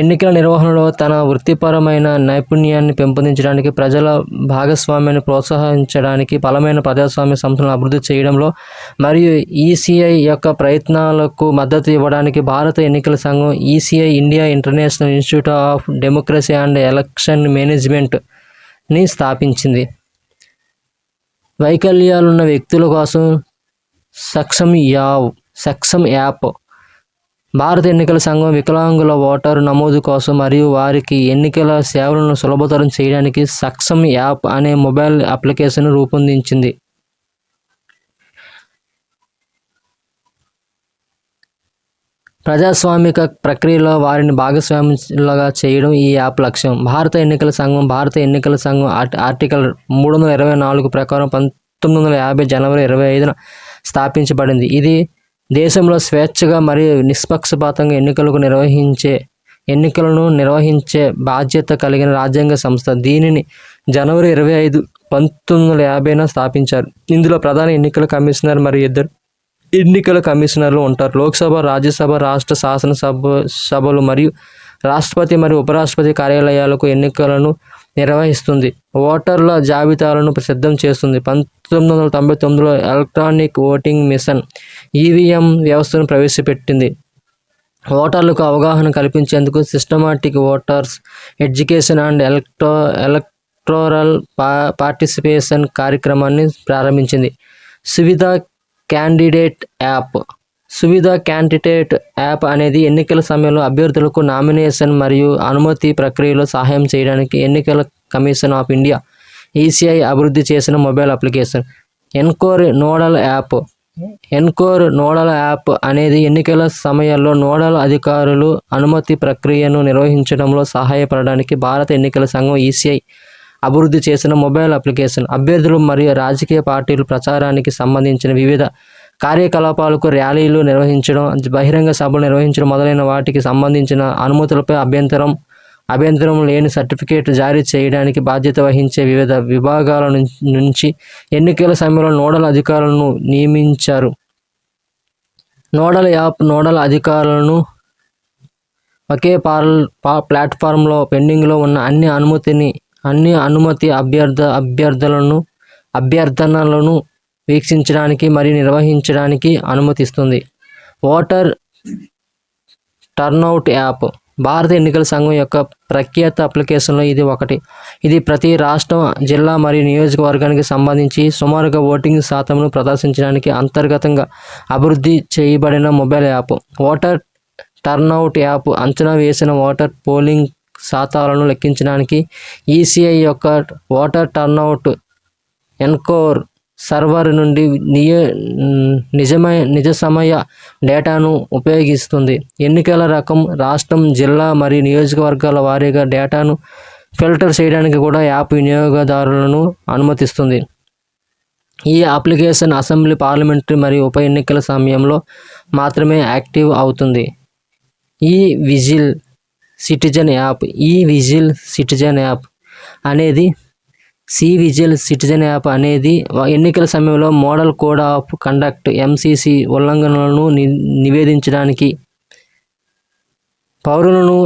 ఎన్నికల నిర్వహణలో తన వృత్తిపరమైన నైపుణ్యాన్ని పెంపొందించడానికి, ప్రజల భాగస్వామ్యాన్ని ప్రోత్సహించడానికి, బలమైన ప్రజాస్వామ్య సంస్థలను అభివృద్ధి చేయడంలో మరియు ఈసీఐ యొక్క ప్రయత్నాలకు మద్దతు ఇవ్వడానికి భారత ఎన్నికల సంఘం ECI India International Institute of Democracy and Election మేనేజ్మెంట్ని స్థాపించింది. వైకల్యాలున్న వ్యక్తుల కోసం సక్షమ్ యాప్ భారత ఎన్నికల సంఘం వికలాంగుల ఓటరు నమోదు కోసం మరియు వారికి ఎన్నికల సేవలను సులభతరం చేయడానికి సక్షమ్ యాప్ అనే మొబైల్ అప్లికేషన్ రూపొందించింది. ప్రజాస్వామిక ప్రక్రియలో వారిని భాగస్వాములుగా చేయడం ఈ యాప్ లక్ష్యం. భారత ఎన్నికల సంఘం ఆర్టికల్ 324 ప్రకారం 1950 జనవరి 25న స్థాపించబడింది. ఇది దేశంలో స్వేచ్ఛగా మరియు నిష్పక్షపాతంగా ఎన్నికలను నిర్వహించే బాధ్యత కలిగిన రాజ్యాంగ సంస్థ. దీనిని జనవరి 25, 1950న స్థాపించారు. ఇందులో ప్రధాన ఎన్నికల కమిషనర్ మరియు 2 ఎన్నికల కమిషనర్లు ఉంటారు. లోక్సభ, రాజ్యసభ, రాష్ట్ర శాసనసభలు మరియు రాష్ట్రపతి మరియు ఉపరాష్ట్రపతి కార్యాలయాలకు ఎన్నికలను నిర్వహిస్తుంది. ఓటర్ల జాబితాలను సిద్ధం చేస్తుంది. 1999లో ఎలక్ట్రానిక్ ఓటింగ్ మిషన్ ఈవీఎం వ్యవస్థను ప్రవేశపెట్టింది. ఓటర్లకు అవగాహన కల్పించేందుకు systematic voters education and electoral participation కార్యక్రమాన్ని ప్రారంభించింది. సువిధా క్యాండిడేట్ యాప్ అనేది ఎన్నికల సమయంలో అభ్యర్థులకు నామినేషన్ మరియు అనుమతి ప్రక్రియలో సహాయం చేయడానికి ఎన్నికల కమిషన్ ఆఫ్ ఇండియా ఈసీఐ అభివృద్ధి చేసిన mobile application. Encore nodal app అనేది ఎన్నికల సమయాల్లో నోడల్ అధికారులు అనుమతి ప్రక్రియను నిర్వహించడంలో సహాయపడడానికి భారత ఎన్నికల సంఘం ఈసీఐ అభివృద్ధి చేసిన మొబైల్ అప్లికేషన్. అభ్యర్థులు మరియు రాజకీయ పార్టీలు ప్రచారానికి సంబంధించిన వివిధ కార్యకలాపాలకు, ర్యాలీలు నిర్వహించడం, బహిరంగ సభలు నిర్వహించడం మొదలైన వాటికి సంబంధించిన అనుమతులపై అభ్యంతరం లేని సర్టిఫికేట్ జారీ చేయడానికి బాధ్యత వహించే వివిధ విభాగాల నుంచి ఎన్నికల సమయంలో నోడల్ అధికారులను నియమించారు. నోడల్ అధికారులను ఒకే ప్లాట్ఫామ్లో పెండింగ్లో ఉన్న అన్ని అనుమతి అభ్యర్థనలను వీక్షించడానికి మరియు నిర్వహించడానికి అనుమతిస్తుంది. ఓటర్ టర్నౌట్ యాప్ భారత ఎన్నికల సంఘం యొక్క ప్రఖ్యాత అప్లికేషన్లో ఇది ఒకటి. ఇది ప్రతి రాష్ట్రం, జిల్లా మరియు నియోజకవర్గానికి సంబంధించి సుమారుగా ఓటింగ్ శాతంను ప్రదర్శించడానికి అంతర్గతంగా అభివృద్ధి చేయబడిన mobile app. Voter turnout app అంచనా వేసిన ఓటర్ పోలింగ్ శాతాలను లెక్కించడానికి ఈసీఐ యొక్క ఓటర్ టర్నౌట్ ఎన్కోర్ సర్వర్ నుండి నిజ సమయ డేటాను ఉపయోగిస్తుంది. ఎన్నికల రకం, రాష్ట్రం, జిల్లా మరియు నియోజకవర్గాల వారీగా డేటాను ఫిల్టర్ చేయడానికి కూడా యాప్ వినియోగదారులను అనుమతిస్తుంది. ఈ అప్లికేషన్ అసెంబ్లీ, పార్లమెంటరీ మరియు ఉప ఎన్నికల సమయంలో మాత్రమే యాక్టివ్ అవుతుంది. ఈ విజిల్ సిటిజన్ యాప్ అనేది ఎన్నికల సమయంలో model code of conduct (MCC) ఉల్లంఘనలను నివేదించడానికి, పౌరులను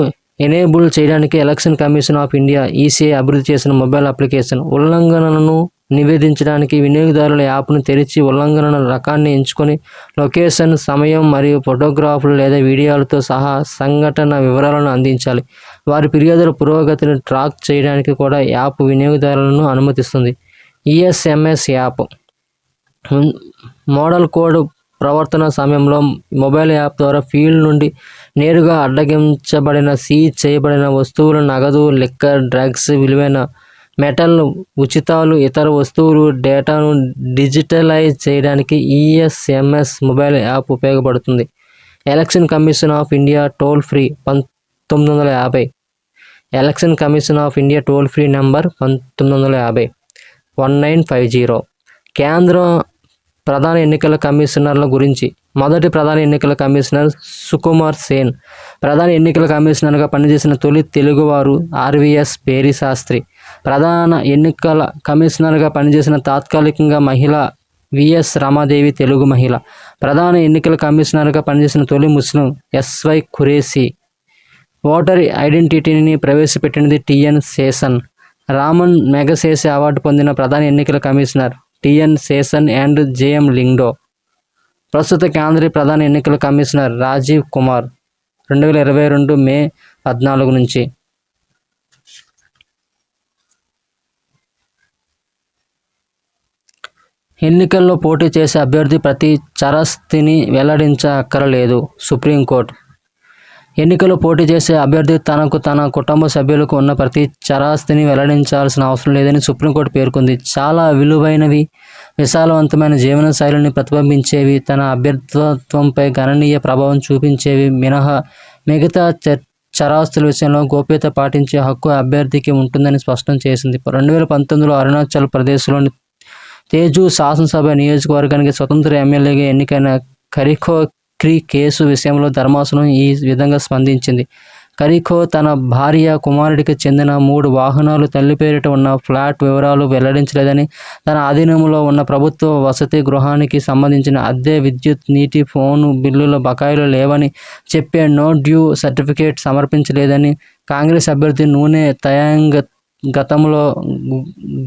ఎనేబుల్ చేయడానికి election commission of India ECI అభివృద్ధి చేసిన మొబైల్ అప్లికేషన్. ఉల్లంఘనలను నివేదించడానికి వినియోగదారుల యాప్ను తెరిచి ఉల్లంఘన రకాన్ని ఎంచుకొని లొకేషన్, సమయం మరియు ఫోటోగ్రాఫ్లు లేదా వీడియోలతో సహా సంఘటన వివరాలను అందించాలి. వారి ఫిర్యాదుల పురోగతిని ట్రాక్ చేయడానికి కూడా యాప్ వినియోగదారులను అనుమతిస్తుంది. ఈఎస్ఎంఎస్ యాప్ మోడల్ కోడ్ ప్రవర్తన సమయంలో మొబైల్ యాప్ ద్వారా ఫీల్డ్ నుండి నేరుగా అడ్డగించబడిన సీజ్ చేయబడిన వస్తువులు, నగదు, లిక్కర్, డ్రగ్స్, విలువైన మెటల్, ఉచితాలు, ఇతర వస్తువులు డేటాను డిజిటలైజ్ చేయడానికి ఈఎస్ఎంఎస్ మొబైల్ యాప్ ఉపయోగపడుతుంది. Election commission of India toll free 1950. Election commission of India toll free number 1950 1950. కేంద్ర ప్రధాన ఎన్నికల కమిషనర్ల గురించి. మొదటి ప్రధాన ఎన్నికల కమిషనర్ సుకుమార్ సేన్. ప్రధాన ఎన్నికల కమిషనర్గా పనిచేసిన తొలి తెలుగువారు ఆర్వీఎస్ పేరి శాస్త్రి. ప్రధాన ఎన్నికల కమిషనర్గా పనిచేసిన తాత్కాలికంగా మహిళ విఎస్ రమాదేవి, తెలుగు మహిళ. ప్రధాన ఎన్నికల కమిషనర్గా పనిచేసిన తొలి ముస్లిం ఎస్వై ఖురేషీ. ఓటర్ ఐడెంటిటీని ప్రవేశపెట్టినది T N Seshan. Ramon Magsaysay award పొందిన ప్రధాన ఎన్నికల commissioner T N Seshan and J M Lyngdoh. ప్రస్తుత కేంద్ర ప్రధాన ఎన్నికల కమిషనర్ రాజీవ్ కుమార్ 2022 మే 14 నుంచి. ఎన్నికల్లో పోటీ చేసే అభ్యర్థి ప్రతి చరస్థిని వెల్లడించక్కరలేదు. సుప్రీంకోర్టు. ఎన్నికల్లో పోటీ చేసే అభ్యర్థి తనకు, తన కుటుంబ సభ్యులకు ఉన్న ప్రతి చరాస్తిని వెల్లడించాల్సిన అవసరం లేదని సుప్రీంకోర్టు పేర్కొంది. చాలా విలువైనవి, విశాలవంతమైన జీవన శైలిని ప్రతిబింబించేవి, తన అభ్యర్థిత్వంపై గణనీయ ప్రభావం చూపించేవి మినహా మిగతా చరాస్తుల విషయంలో గోప్యత పాటించే హక్కు అభ్యర్థికి ఉంటుందని స్పష్టం చేసింది. 2019లో అరుణాచల్ ప్రదేశ్లోని తేజు శాసనసభ నియోజకవర్గానికి స్వతంత్ర ఎమ్మెల్యేగా ఎన్నికైన కరిఖో క్రీ కేసు విషయంలో ధర్మాసనం ఈ విధంగా స్పందించింది. కరిఖో తన భార్య, కుమారుడికి చెందిన 3 వాహనాలు, తల్లి పేరిట ఉన్న ఫ్లాట్ వివరాలు వెల్లడించలేదని, తన ఆధీనంలో ఉన్న ప్రభుత్వ వసతి గృహానికి సంబంధించిన అద్దె, విద్యుత్, నీటి, ఫోను బిల్లుల బకాయిలు లేవని చెప్పే నో డ్యూ సర్టిఫికేట్ సమర్పించలేదని కాంగ్రెస్ అభ్యర్థి నూనె తయాంగ్ గతంలో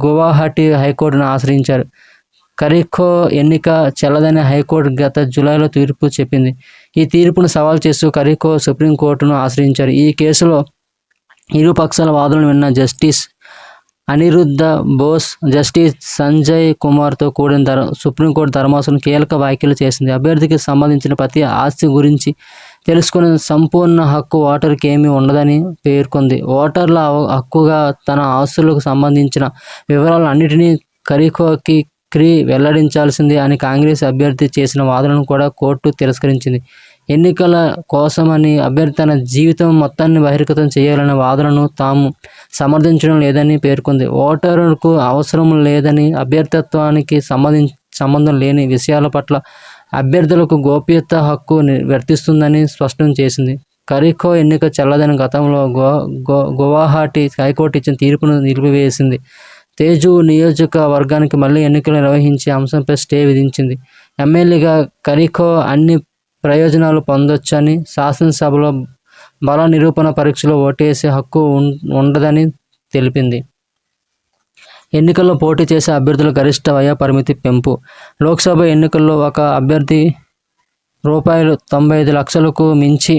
గువాహటి హైకోర్టును ఆశ్రయించారు. కరిఖో ఎన్నిక చెల్లదని హైకోర్టు గత జూలైలో తీర్పు చెప్పింది. ఈ తీర్పును సవాల్ చేస్తూ కరిఖో సుప్రీంకోర్టును ఆశ్రయించారు. ఈ కేసులో ఇరు పక్షాల వాదనలు విన్న జస్టిస్ అనిరుద్ధ బోస్, జస్టిస్ సంజయ్ కుమార్తో కూడిన సుప్రీంకోర్టు ధర్మాసనం కీలక వ్యాఖ్యలు చేసింది. అభ్యర్థికి సంబంధించిన ప్రతి ఆస్తి గురించి తెలుసుకునే సంపూర్ణ హక్కు ఓటర్కి ఏమీ ఉండదని పేర్కొంది. ఓటర్ల హక్కుగా తన ఆస్తులకు సంబంధించిన వివరాలు అన్నిటినీ కరిఖోకి వెల్లడించాల్సిందే అని కాంగ్రెస్ అభ్యర్థి చేసిన వాదనను కూడా కోర్టు తిరస్కరించింది. ఎన్నికల కోసమని అభ్యర్థి తన జీవితం మొత్తాన్ని బహిర్గతం చేయాలనే వాదనను తాము సమర్థించడం లేదని పేర్కొంది. ఓటరుకు అవసరం లేదని, అభ్యర్థిత్వానికి సంబంధం లేని విషయాల పట్ల అభ్యర్థులకు గోప్యత హక్కు వర్తిస్తుందని స్పష్టం చేసింది. కరిఖో ఎన్నిక చెల్లదని గతంలో గువాహటి హైకోర్టు ఇచ్చిన తీర్పును నిలిపివేసింది. తేజు నియోజకవర్గానికి మళ్లీ ఎన్నికలు నిర్వహించే అంశంపై స్టే విధించింది. ఎమ్మెల్యేగా కరిఖో అన్ని ప్రయోజనాలు పొందొచ్చని, శాసనసభలో బల నిరూపణ పరీక్షలో ఓటేసే హక్కు ఉండదని తెలిపింది. ఎన్నికల్లో పోటీ చేసే అభ్యర్థుల గరిష్ట వయో పరిమితి పెంపు. లోక్సభ ఎన్నికల్లో ఒక అభ్యర్థి ₹95 లక్షలకు మించి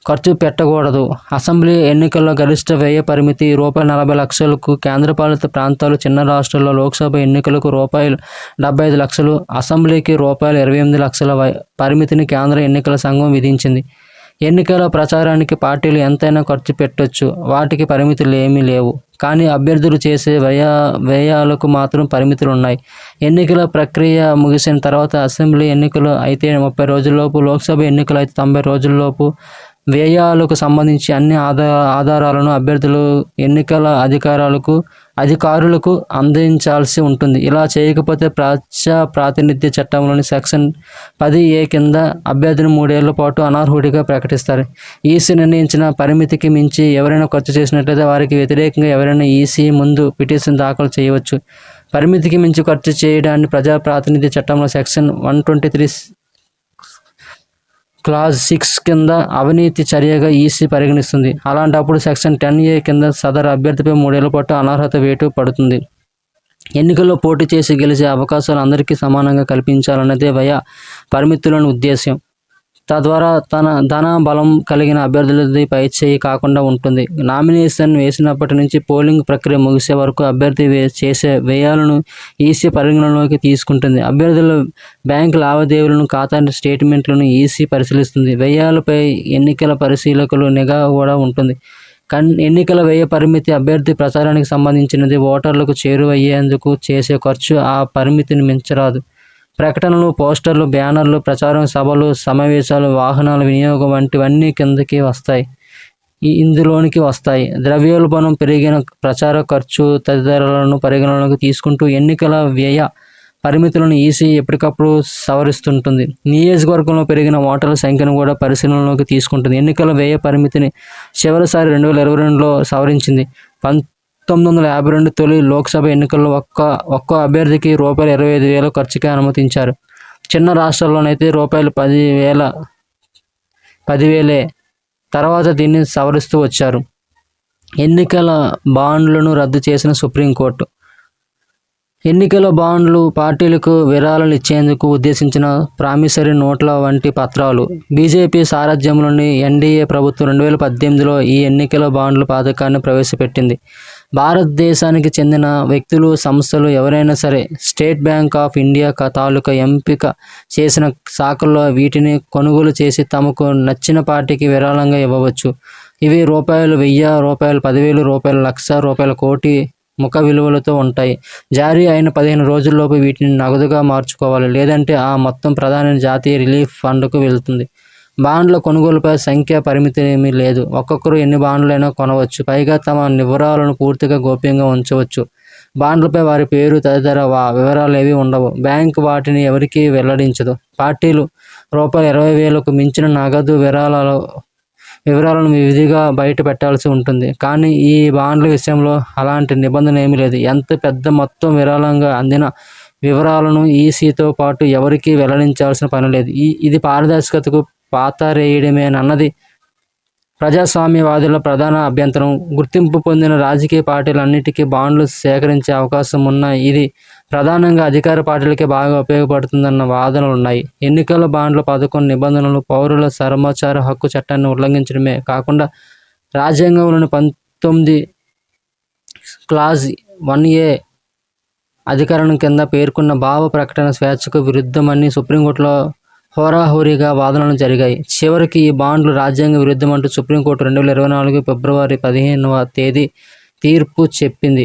ఖర్చు పెట్టకూడదు. అసెంబ్లీ ఎన్నికల్లో గరిష్ట వ్యయ పరిమితి ₹40 లక్షలకు. కేంద్రపాలిత ప్రాంతాలు, చిన్న రాష్ట్రాల్లో లోక్సభ ఎన్నికలకు ₹75 లక్షలు, అసెంబ్లీకి ₹28 లక్షల పరిమితిని కేంద్ర ఎన్నికల సంఘం విధించింది. ఎన్నికల ప్రచారానికి పార్టీలు ఎంతైనా ఖర్చు పెట్టొచ్చు, వాటికి పరిమితులు ఏమీ లేవు. కానీ అభ్యర్థులు చేసే వ్యయాలకు మాత్రం పరిమితులున్నాయి. ఎన్నికల ప్రక్రియ ముగిసిన తర్వాత అసెంబ్లీ ఎన్నికలు అయితే 30 రోజుల్లోపు, లోక్సభ ఎన్నికలు అయితే 90 రోజుల్లోపు వ్యయాలకు సంబంధించి అన్ని ఆధారాలను అభ్యర్థులు ఎన్నికల అధికారులకు అందించాల్సి ఉంటుంది. ఇలా చేయకపోతే ప్రజా ప్రాతినిధ్య చట్టంలోని సెక్షన్ 10A కింద అభ్యర్థిని 3 ఏళ్ల పాటు అనర్హుడిగా ప్రకటిస్తారు. ఈసీ నిర్ణయించిన పరిమితికి మించి ఎవరైనా ఖర్చు చేసినట్లయితే వారికి వ్యతిరేకంగా ఎవరైనా ఈసీ ముందు పిటిషన్ దాఖలు చేయవచ్చు. పరిమితికి మించి ఖర్చు చేయడాన్ని ప్రజా ప్రాతినిధ్య చట్టంలో సెక్షన్ 123 క్లాజ్ 6 కింద అవినీతి చర్యగా ఈసీ పరిగణిస్తుంది. అలాంటప్పుడు సెక్షన్ 10A కింద సదరు అభ్యర్థిపై 3 ఏళ్ల పాటు అనర్హత వేటు పడుతుంది. ఎన్నికల్లో పోటీ చేసి గెలిచే అవకాశాలు అందరికీ సమానంగా కల్పించాలన్నదే వ్యయ పరిమితులను ఉద్దేశ్యం. తద్వారా ధన బలం కలిగిన అభ్యర్థులది పైచేయి కాకుండా ఉంటుంది. నామినేషన్ వేసినప్పటి నుంచి పోలింగ్ ప్రక్రియ ముగిసే వరకు అభ్యర్థి చేసే వ్యయాలను ఈసీ పరిగణనలోకి తీసుకుంటుంది. అభ్యర్థుల బ్యాంకు లావాదేవీలను, ఖాతా స్టేట్మెంట్లను ఈసీ పరిశీలిస్తుంది. వ్యయాలపై ఎన్నికల పరిశీలకులు నిఘా కూడా ఉంటుంది. ఎన్నికల వ్యయ పరిమితి అభ్యర్థి ప్రచారానికి సంబంధించినది. ఓటర్లకు చేరువయ్యేందుకు చేసే ఖర్చు ఆ పరిమితిని మించరాదు. ప్రకటనలు, పోస్టర్లు, బ్యానర్లు, ప్రచారం, సభలు, సమావేశాలు, వాహనాల వినియోగం వంటివన్నీ ఇందులోనికి వస్తాయి. ద్రవ్యోల్బణం, పెరిగిన ప్రచార ఖర్చు తదితరాలను పరిగణనలోకి తీసుకుంటూ ఎన్నికల వ్యయ పరిమితులను ఈసీ ఎప్పటికప్పుడు సవరిస్తుంటుంది. నియోజకవర్గంలో పెరిగిన ఓటర్ల సంఖ్యను కూడా పరిశీలనలోకి తీసుకుంటుంది. ఎన్నికల వ్యయ పరిమితిని చివరిసారి 2022లో సవరించింది. 1952 తొలి లోక్సభ ఎన్నికల్లో ఒక్కో అభ్యర్థికి రూపాయలు 25,000 ఖర్చుకే అనుమతించారు. చిన్న రాష్ట్రాల్లోనైతే రూపాయలు 10,000 తర్వాత దీన్ని సవరిస్తూ వచ్చారు. ఎన్నికల బాండ్లను రద్దు చేసిన సుప్రీంకోర్టు. ఎన్నికల బాండ్లు పార్టీలకు విరాళాలు ఇచ్చేందుకు ఉద్దేశించిన ప్రామిసరీ నోట్ల వంటి పత్రాలు. బీజేపీ సారథ్యంలోని ఎన్డీఏ ప్రభుత్వం 2018లో ఈ ఎన్నికల బాండ్ల పథకాన్ని ప్రవేశపెట్టింది. భారతదేశానికి చెందిన వ్యక్తులు, సంస్థలు ఎవరైనా సరే స్టేట్ బ్యాంక్ ఆఫ్ ఇండియా తాలూకా ఎంపిక చేసిన శాఖల్లో వీటిని కొనుగోలు చేసి తమకు నచ్చిన పార్టీకి విరాళంగా ఇవ్వవచ్చు. ఇవి రూ.1000, రూ.10,000, రూ.1,00,000, రూ.1,00,00,000 ముఖ విలువలతో ఉంటాయి. జారీ అయిన 15 రోజుల్లోపు వీటిని నగదుగా మార్చుకోవాలి. లేదంటే ఆ మొత్తం ప్రధాని జాతీయ రిలీఫ్ ఫండ్కు వెళ్తుంది. బాండ్ల కొనుగోలుపై సంఖ్య పరిమితి ఏమీ లేదు. ఒక్కొక్కరు ఎన్ని బాండ్లైనా కొనవచ్చు. పైగా తమ వివరాలను పూర్తిగా గోప్యంగా ఉంచవచ్చు. బాండ్లపై వారి పేరు తదితర వివరాలు ఏవి ఉండవు. బ్యాంకు వాటిని ఎవరికీ వెల్లడించదు. పార్టీలు రూ.20,000కు మించిన నగదు వివరాలను విధిగా బయట పెట్టాల్సి ఉంటుంది. కానీ ఈ బాండ్ల విషయంలో అలాంటి నిబంధన ఏమీ లేదు. ఎంత పెద్ద మొత్తం విరాళంగా అందిన వివరాలను ఈసీతో పాటు ఎవరికీ వెల్లడించాల్సిన పని లేదు. ఇది పారదర్శకతకు పాతరేయడమేనన్నది ప్రజాస్వామ్యవాదుల ప్రధాన అభ్యంతరం. గుర్తింపు పొందిన రాజకీయ పార్టీలన్నిటికీ బాండ్లు సేకరించే అవకాశం ఉన్న ఇది ప్రధానంగా అధికార పార్టీలకే బాగా ఉపయోగపడుతుందన్న వాదనలున్నాయి. ఎన్నికల బాండ్ల పథకం నిబంధనలు పౌరుల సమాచార హక్కు చట్టాన్ని ఉల్లంఘించడమే కాకుండా రాజ్యాంగంలోని 19 క్లాజ్ 1A అధికరణం కింద పేర్కొన్న భావ ప్రకటన స్వేచ్ఛకు విరుద్ధమని సుప్రీంకోర్టులో హోరాహోరీగా వాదనలు జరిగాయి. చివరికి ఈ బాండ్లు రాజ్యాంగ విరుద్ధమంటూ సుప్రీంకోర్టు 2024 ఫిబ్రవరి 15వ తేదీ తీర్పు చెప్పింది.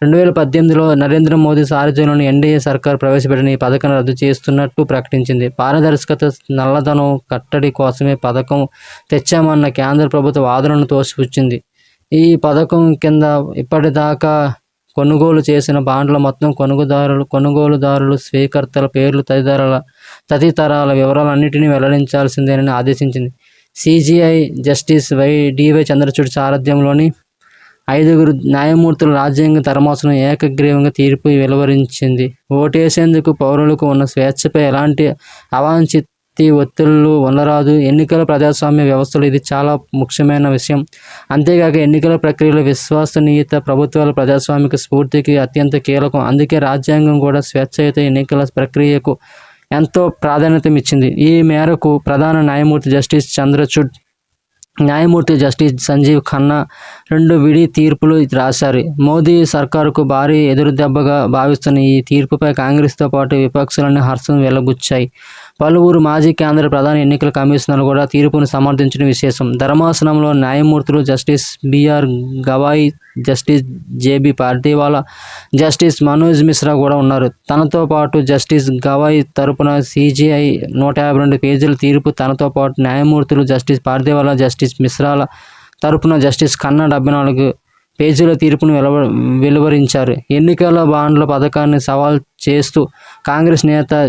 2018లో నరేంద్ర మోదీ సారథ్యంలోని ఎన్డీఏ సర్కార్ ప్రవేశపెట్టిన ఈ పథకాన్ని రద్దు చేస్తున్నట్టు ప్రకటించింది. పారదర్శకత, నల్లధనం కట్టడి కోసమే పథకం తెచ్చామన్న కేంద్ర ప్రభుత్వ వాదనను తోసిపుచ్చింది. ఈ పథకం కింద ఇప్పటిదాకా కొనుగోలు చేసిన బాండ్ల మొత్తం, కొనుగోలుదారులు, స్వీకర్తల పేర్లు తదితరాల వివరాలన్నింటినీ వెల్లడించాల్సిందేనని ఆదేశించింది. సిజేఐ జస్టిస్ డివై చంద్రచూడ్ సారథ్యంలోని 5 న్యాయమూర్తుల రాజ్యాంగ ధర్మాసనం ఏకగ్రీవంగా తీర్పు వెలువరించింది. ఓటేసేందుకు పౌరులకు ఉన్న స్వేచ్ఛపై ఎలాంటి అవాంఛిత ఒత్తిళ్లు ఉండరాదు. ఎన్నికల ప్రజాస్వామ్య వ్యవస్థలో ఇది చాలా ముఖ్యమైన విషయం. అంతేగాక ఎన్నికల ప్రక్రియలో విశ్వసనీయత ప్రభుత్వాల ప్రజాస్వామిక స్ఫూర్తికి అత్యంత కీలకం. అందుకే రాజ్యాంగం కూడా స్వేచ్ఛాయుత ఎన్నికల ప్రక్రియకు ఎంతో ప్రాధాన్యతనిచ్చింది. ఈ మేరకు ప్రధాన న్యాయమూర్తి జస్టిస్ చంద్రచూడ్, న్యాయమూర్తి జస్టిస్ సంజీవ్ ఖన్నా 2 విడి తీర్పులు రాశారు. మోదీ సర్కారుకు భారీ ఎదురుదెబ్బగా భావిస్తున్న ఈ తీర్పుపై కాంగ్రెస్తో పాటు విపక్షాలన్నీ హర్షం వెళ్లబుచ్చాయి. పలువురు మాజీ కేంద్ర ప్రధాన ఎన్నికల కమిషనర్లు కూడా తీర్పును సమర్థించడం విశేషం. ధర్మాసనంలో న్యాయమూర్తులు justice BR Gavai, justice JB Pardiwala, justice Manoj Mishra కూడా ఉన్నారు. తనతో పాటు జస్టిస్ గవాయ్ తరపున సిజేఐ 152 పేజీల తీర్పు, తనతో పాటు న్యాయమూర్తులు జస్టిస్ పార్దీవాలా, జస్టిస్ మిశ్రాల తరపున జస్టిస్ ఖన్నా 74 పేజీల తీర్పును వెలువరించారు. ఎన్నికల బాండ్ల పథకాన్ని సవాల్ చేస్తూ కాంగ్రెస్ నేత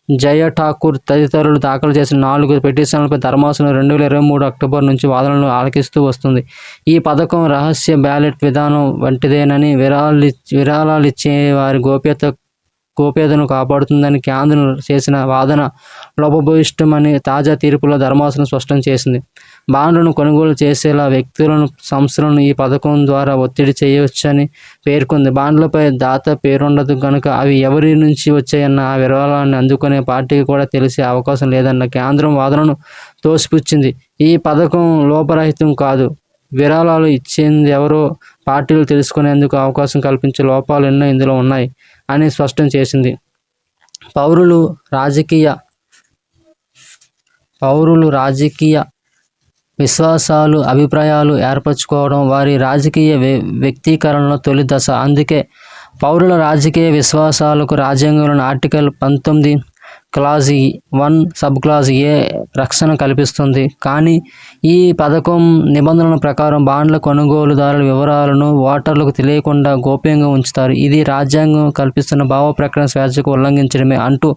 జయ ఠాకూర్ తదితరులు దాఖలు చేసిన 4 పిటిషన్లపై ధర్మాసనం 2023 అక్టోబర్ నుంచి వాదనలు ఆలకిస్తూ వస్తుంది. ఈ పథకం రహస్య బ్యాలెట్ విధానం వంటిదేనని, విరాళాలిచ్చే వారి గోప్యతను కాపాడుతుందని కేంద్రం చేసిన వాదన లోపభూయిష్టమని తాజా తీర్పులో ధర్మాసనం స్పష్టం చేసింది. బాండ్లను కొనుగోలు చేసేలా వ్యక్తులను, సంస్థలను ఈ పథకం ద్వారా ఒత్తిడి చేయవచ్చని పేర్కొంది. బాండ్లపై దాత పేరుండదు కనుక అవి ఎవరి నుంచి వచ్చాయన్న ఆ వివరాలను అందుకునే పార్టీకి కూడా తెలిసే అవకాశం లేదన్న కేంద్రం వాదనను తోసిపుచ్చింది. ఈ పథకం లోపరహితం కాదు, విరాళాలు ఇచ్చింది ఎవరో పార్టీలు తెలుసుకునేందుకు అవకాశం కల్పించే లోపాలు ఎన్నో ఇందులో ఉన్నాయి అని స్పష్టం చేసింది. పౌరులు రాజకీయ విశ్వాసాలు, అభిప్రాయాలు ఏర్పరచుకోవడం వారి రాజకీయ వ్యక్తీకరణలో తొలి దశ. అందుకే పౌరుల రాజకీయ విశ్వాసాలకు రాజ్యాంగంలోని ఆర్టికల్ 19 క్లాజ్ 1 సబ్ క్లాజ్ ఏ రక్షణ కల్పిస్తుంది. కానీ ఈ పథకం నిబంధనల ప్రకారం బాండ్ల కొనుగోలుదారుల వివరాలను ఓటర్లకు తెలియకుండా గోప్యంగా ఉంచుతారు. ఇది రాజ్యాంగం కల్పిస్తున్న భావ ప్రకటన స్వేచ్ఛకు ఉల్లంఘించడమే అంటూ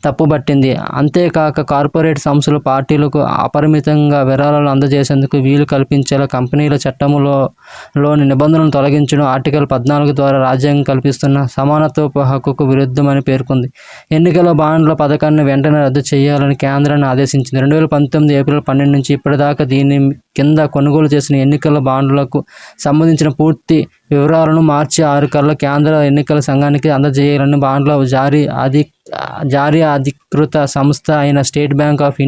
తప్పుబట్టింది. అంతేకాక కార్పొరేట్ సంస్థలు పార్టీలకు అపరిమితంగా విరాళాలు అందజేసేందుకు వీలు కల్పించేలా కంపెనీల చట్టంలోని నిబంధనలను తొలగించడం ఆర్టికల్ 14 ద్వారా రాజ్యాంగం కల్పిస్తున్న సమానత్వపు హక్కుకు విరుద్ధమని పేర్కొంది. ఎన్నికల బాండ్ల పథకాన్ని వెంటనే రద్దు చేయాలని కేంద్రాన్ని ఆదేశించింది. 2019 ఏప్రిల్ 12 నుంచి ఇప్పటిదాకా దీని కింద కొనుగోలు చేసిన ఎన్నికల బాండ్లకు సంబంధించిన పూర్తి వివరాలను మార్చి 6 కల్లా కేంద్ర ఎన్నికల సంఘానికి అందజేయాలని బాండ్ల జారీ అధికృత సంస్థ అయిన స్టేట్ బ్యాంక్ ఆఫ్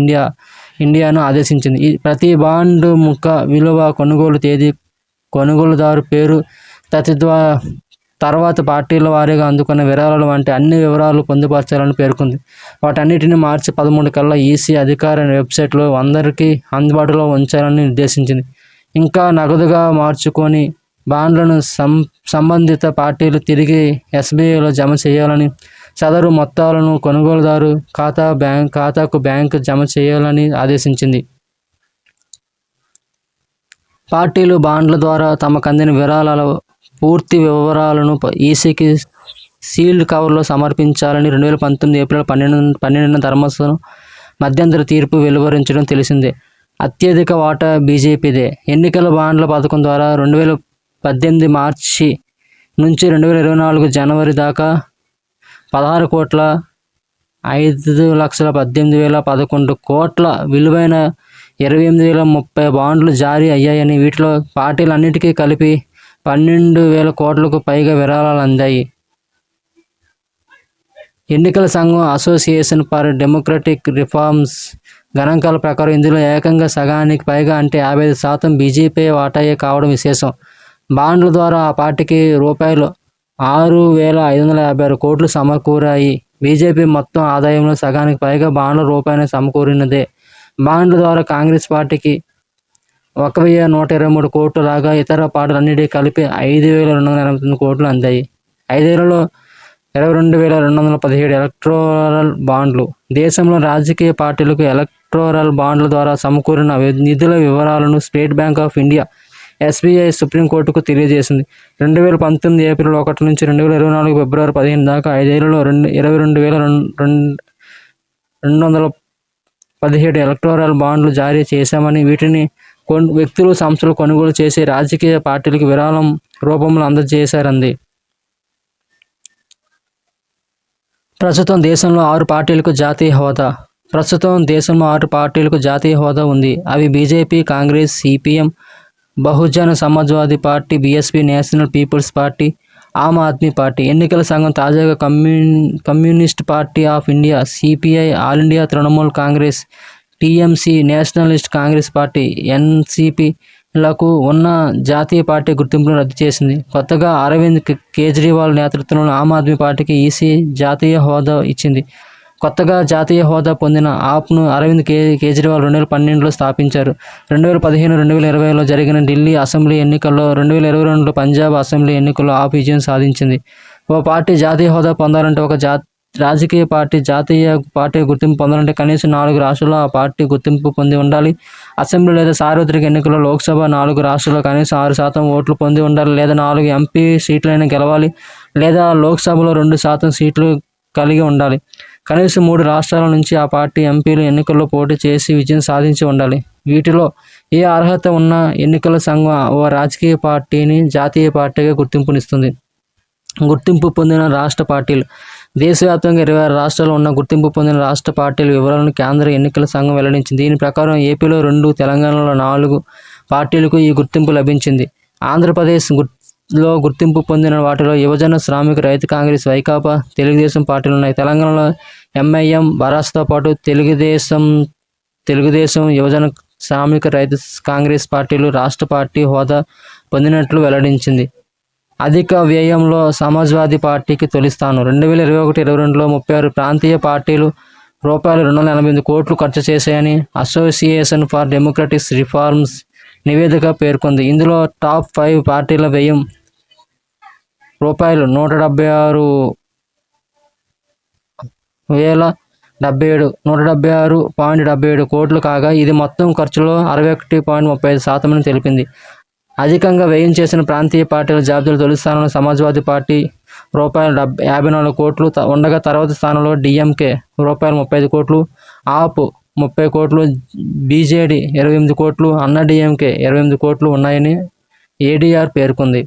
ఇండియాను ఆదేశించింది. ప్రతి బాండ్ ముఖ విలువ, కొనుగోలు తేదీ, కొనుగోలుదారు పేరు, తర్వాత పార్టీల వారీగా అందుకున్న విరాళాలు వంటి అన్ని వివరాలు పొందుపరచాలని పేర్కొంది. వాటన్నిటిని మార్చి 13 కల్లా ఈసీ అధికార వెబ్సైట్లో అందరికీ అందుబాటులో ఉంచాలని నిర్దేశించింది. ఇంకా నగదుగా మార్చుకొని బాండ్లను సంబంధిత పార్టీలు తిరిగి ఎస్బీఐలో జమ చేయాలని, సదరు మొత్తాలను కొనుగోలుదారు ఖాతాకు బ్యాంకు జమ చేయాలని ఆదేశించింది. పార్టీలు బాండ్ల ద్వారా తమకు అందిన విరాళాల పూర్తి వివరాలను ఈసీకి సీల్డ్ కవర్లో సమర్పించాలని 2019 ఏప్రిల్ 12న ధర్మాసనం మధ్యంతర తీర్పు వెలువరించడం తెలిసిందే. అత్యధిక వాటా బీజేపీదే. ఎన్నికల బాండ్ల పథకం ద్వారా 2018 మార్చి నుంచి 2024 జనవరి దాకా 16,5,18,011 కోట్ల విలువైన 28,030 బాండ్లు జారీ అయ్యాయని, వీటిలో పార్టీలన్నిటికీ కలిపి 12,000 కోట్లకు పైగా విరాళాలు అందాయి. ఎన్నికల సంఘం అసోసియేషన్ ఫర్ డెమోక్రటిక్ రిఫార్మ్స్ గణాంకాల ప్రకారం ఇందులో ఏకంగా సగానికి పైగా అంటే 55% బీజేపీ వాటాయే కావడం విశేషం. బాండ్ల ద్వారా ఆ పార్టీకి రూపాయలు 6,556 కోట్లు సమకూరాయి. బీజేపీ మొత్తం ఆదాయంలో సగానికి పైగా బాండ్ల రూపాయనే సమకూరినదే. బాండ్ల ద్వారా కాంగ్రెస్ పార్టీకి 1,123 కోట్లు రాగా ఇతర పార్టీలన్నిటికీ కలిపి 5,289 కోట్లు అందాయి. 5 ఏళ్లలో 22,217 ఎలక్టోరల్ బాండ్లు. దేశంలో రాజకీయ పార్టీలకు ఎలక్టోరల్ బాండ్ల ద్వారా సమకూరిన నిధుల వివరాలను state bank of India SBI సుప్రీంకోర్టుకు తెలియజేసింది. 2019 ఏప్రిల్ 1 నుంచి 2024 ఫిబ్రవరి 15 దాకా 5 ఏళ్లలో 22,217 ఎలక్టోరల్ బాండ్లు జారీ చేశామని, వీటిని వ్యక్తులు, సంస్థలు కొనుగోలు చేసి రాజకీయ పార్టీలకు విరాళం రూపంలో అందజేశారంది. ప్రస్తుతం దేశంలో 6 పార్టీలకు జాతీయ హోదా ఉంది. అవి BJP, Congress, CPM, Bahujan Samajwadi party, BSP, National People's Party, Aam Aadmi party. ఎన్నికల సంఘం తాజాగా Communist Party of India, CPI, all India Trinamool Congress, TMC, Nationalist Congress Party, ఎన్సీపీలకు ఉన్న జాతీయ పార్టీ గుర్తింపును రద్దు చేసింది. కొత్తగా అరవింద్ కేజ్రీవాల్ నేతృత్వంలోని ఆమ్ ఆద్మీ పార్టీకి ఈసీ జాతీయ హోదా ఇచ్చింది. కొత్తగా జాతీయ హోదా పొందిన ఆప్ను అరవింద్ కేజ్రీవాల్ 2012లో స్థాపించారు. 2015-2020లో జరిగిన ఢిల్లీ అసెంబ్లీ ఎన్నికల్లో, 2022లో పంజాబ్ అసెంబ్లీ ఎన్నికల్లో ఆప్ విజయం సాధించింది. ఓ పార్టీ జాతీయ హోదా పొందాలంటే, ఒక రాజకీయ పార్టీ జాతీయ పార్టీ గుర్తింపు పొందాలంటే కనీసం 4 రాష్ట్రాల్లో ఆ పార్టీ గుర్తింపు పొంది ఉండాలి. అసెంబ్లీ లేదా సార్వత్రిక ఎన్నికల్లో లోక్సభ 4 రాష్ట్రాల్లో కనీసం 6% ఓట్లు పొంది ఉండాలి, లేదా 4 ఎంపీ సీట్లైనా గెలవాలి, లేదా లోక్సభలో 2% సీట్లు కలిగి ఉండాలి. కనీసం 3 రాష్ట్రాల నుంచి ఆ పార్టీ ఎంపీలు ఎన్నికల్లో పోటీ చేసి విజయం సాధించి ఉండాలి. వీటిలో ఏ అర్హత ఉన్న ఎన్నికల సంఘం ఓ రాజకీయ పార్టీని జాతీయ పార్టీగా గుర్తింపునిస్తుంది. గుర్తింపు పొందిన రాష్ట్ర పార్టీలు. దేశవ్యాప్తంగా 26 రాష్ట్రాల్లో ఉన్న గుర్తింపు పొందిన రాష్ట్ర పార్టీల వివరాలను కేంద్ర ఎన్నికల సంఘం వెల్లడించింది. దీని ప్రకారం ఏపీలో 2, తెలంగాణలో 4 పార్టీలకు ఈ గుర్తింపు లభించింది. ఆంధ్రప్రదేశ్లో గుర్తింపు పొందిన వాటిలో యువజన శ్రామిక రైతు కాంగ్రెస్, వైకాపా, తెలుగుదేశం పార్టీలు ఉన్నాయి. తెలంగాణలో ఎంఐఎం, బరాస్తో పాటు తెలుగుదేశం, యువజన శ్రామిక రైతు కాంగ్రెస్ పార్టీలు రాష్ట్ర పార్టీ హోదా పొందినట్లు వెల్లడించింది. అధిక వ్యయంలో సమాజ్వాదీ పార్టీకి తొలి స్థానం. 2021-22లో 36 ప్రాంతీయ పార్టీలు రూపాయలు 288 కోట్లు ఖర్చు చేశాయని అసోసియేషన్ ఫర్ డెమోక్రటిక్ రిఫార్మ్స్ నివేదిక పేర్కొంది. ఇందులో టాప్ 5 పార్టీల వ్యయం రూపాయలు 176.77 కోట్లు కాగా ఇది మొత్తం ఖర్చులో 61.35% అని తెలిపింది. అధికంగా వ్యయం చేసిన ప్రాంతీయ పార్టీల జాబితాలో తొలి స్థానంలో సమాజ్వాదీ పార్టీ రూపాయలు 54 కోట్లు ఉండగా తర్వాత స్థానంలో డిఎంకే రూపాయలు 35 కోట్లు, ఆప్ 30 కోట్లు, బీజేడీ 28 కోట్లు, అన్నా డిఎంకే 28 కోట్లు ఉన్నాయని ఏడీఆర్ పేర్కొంది.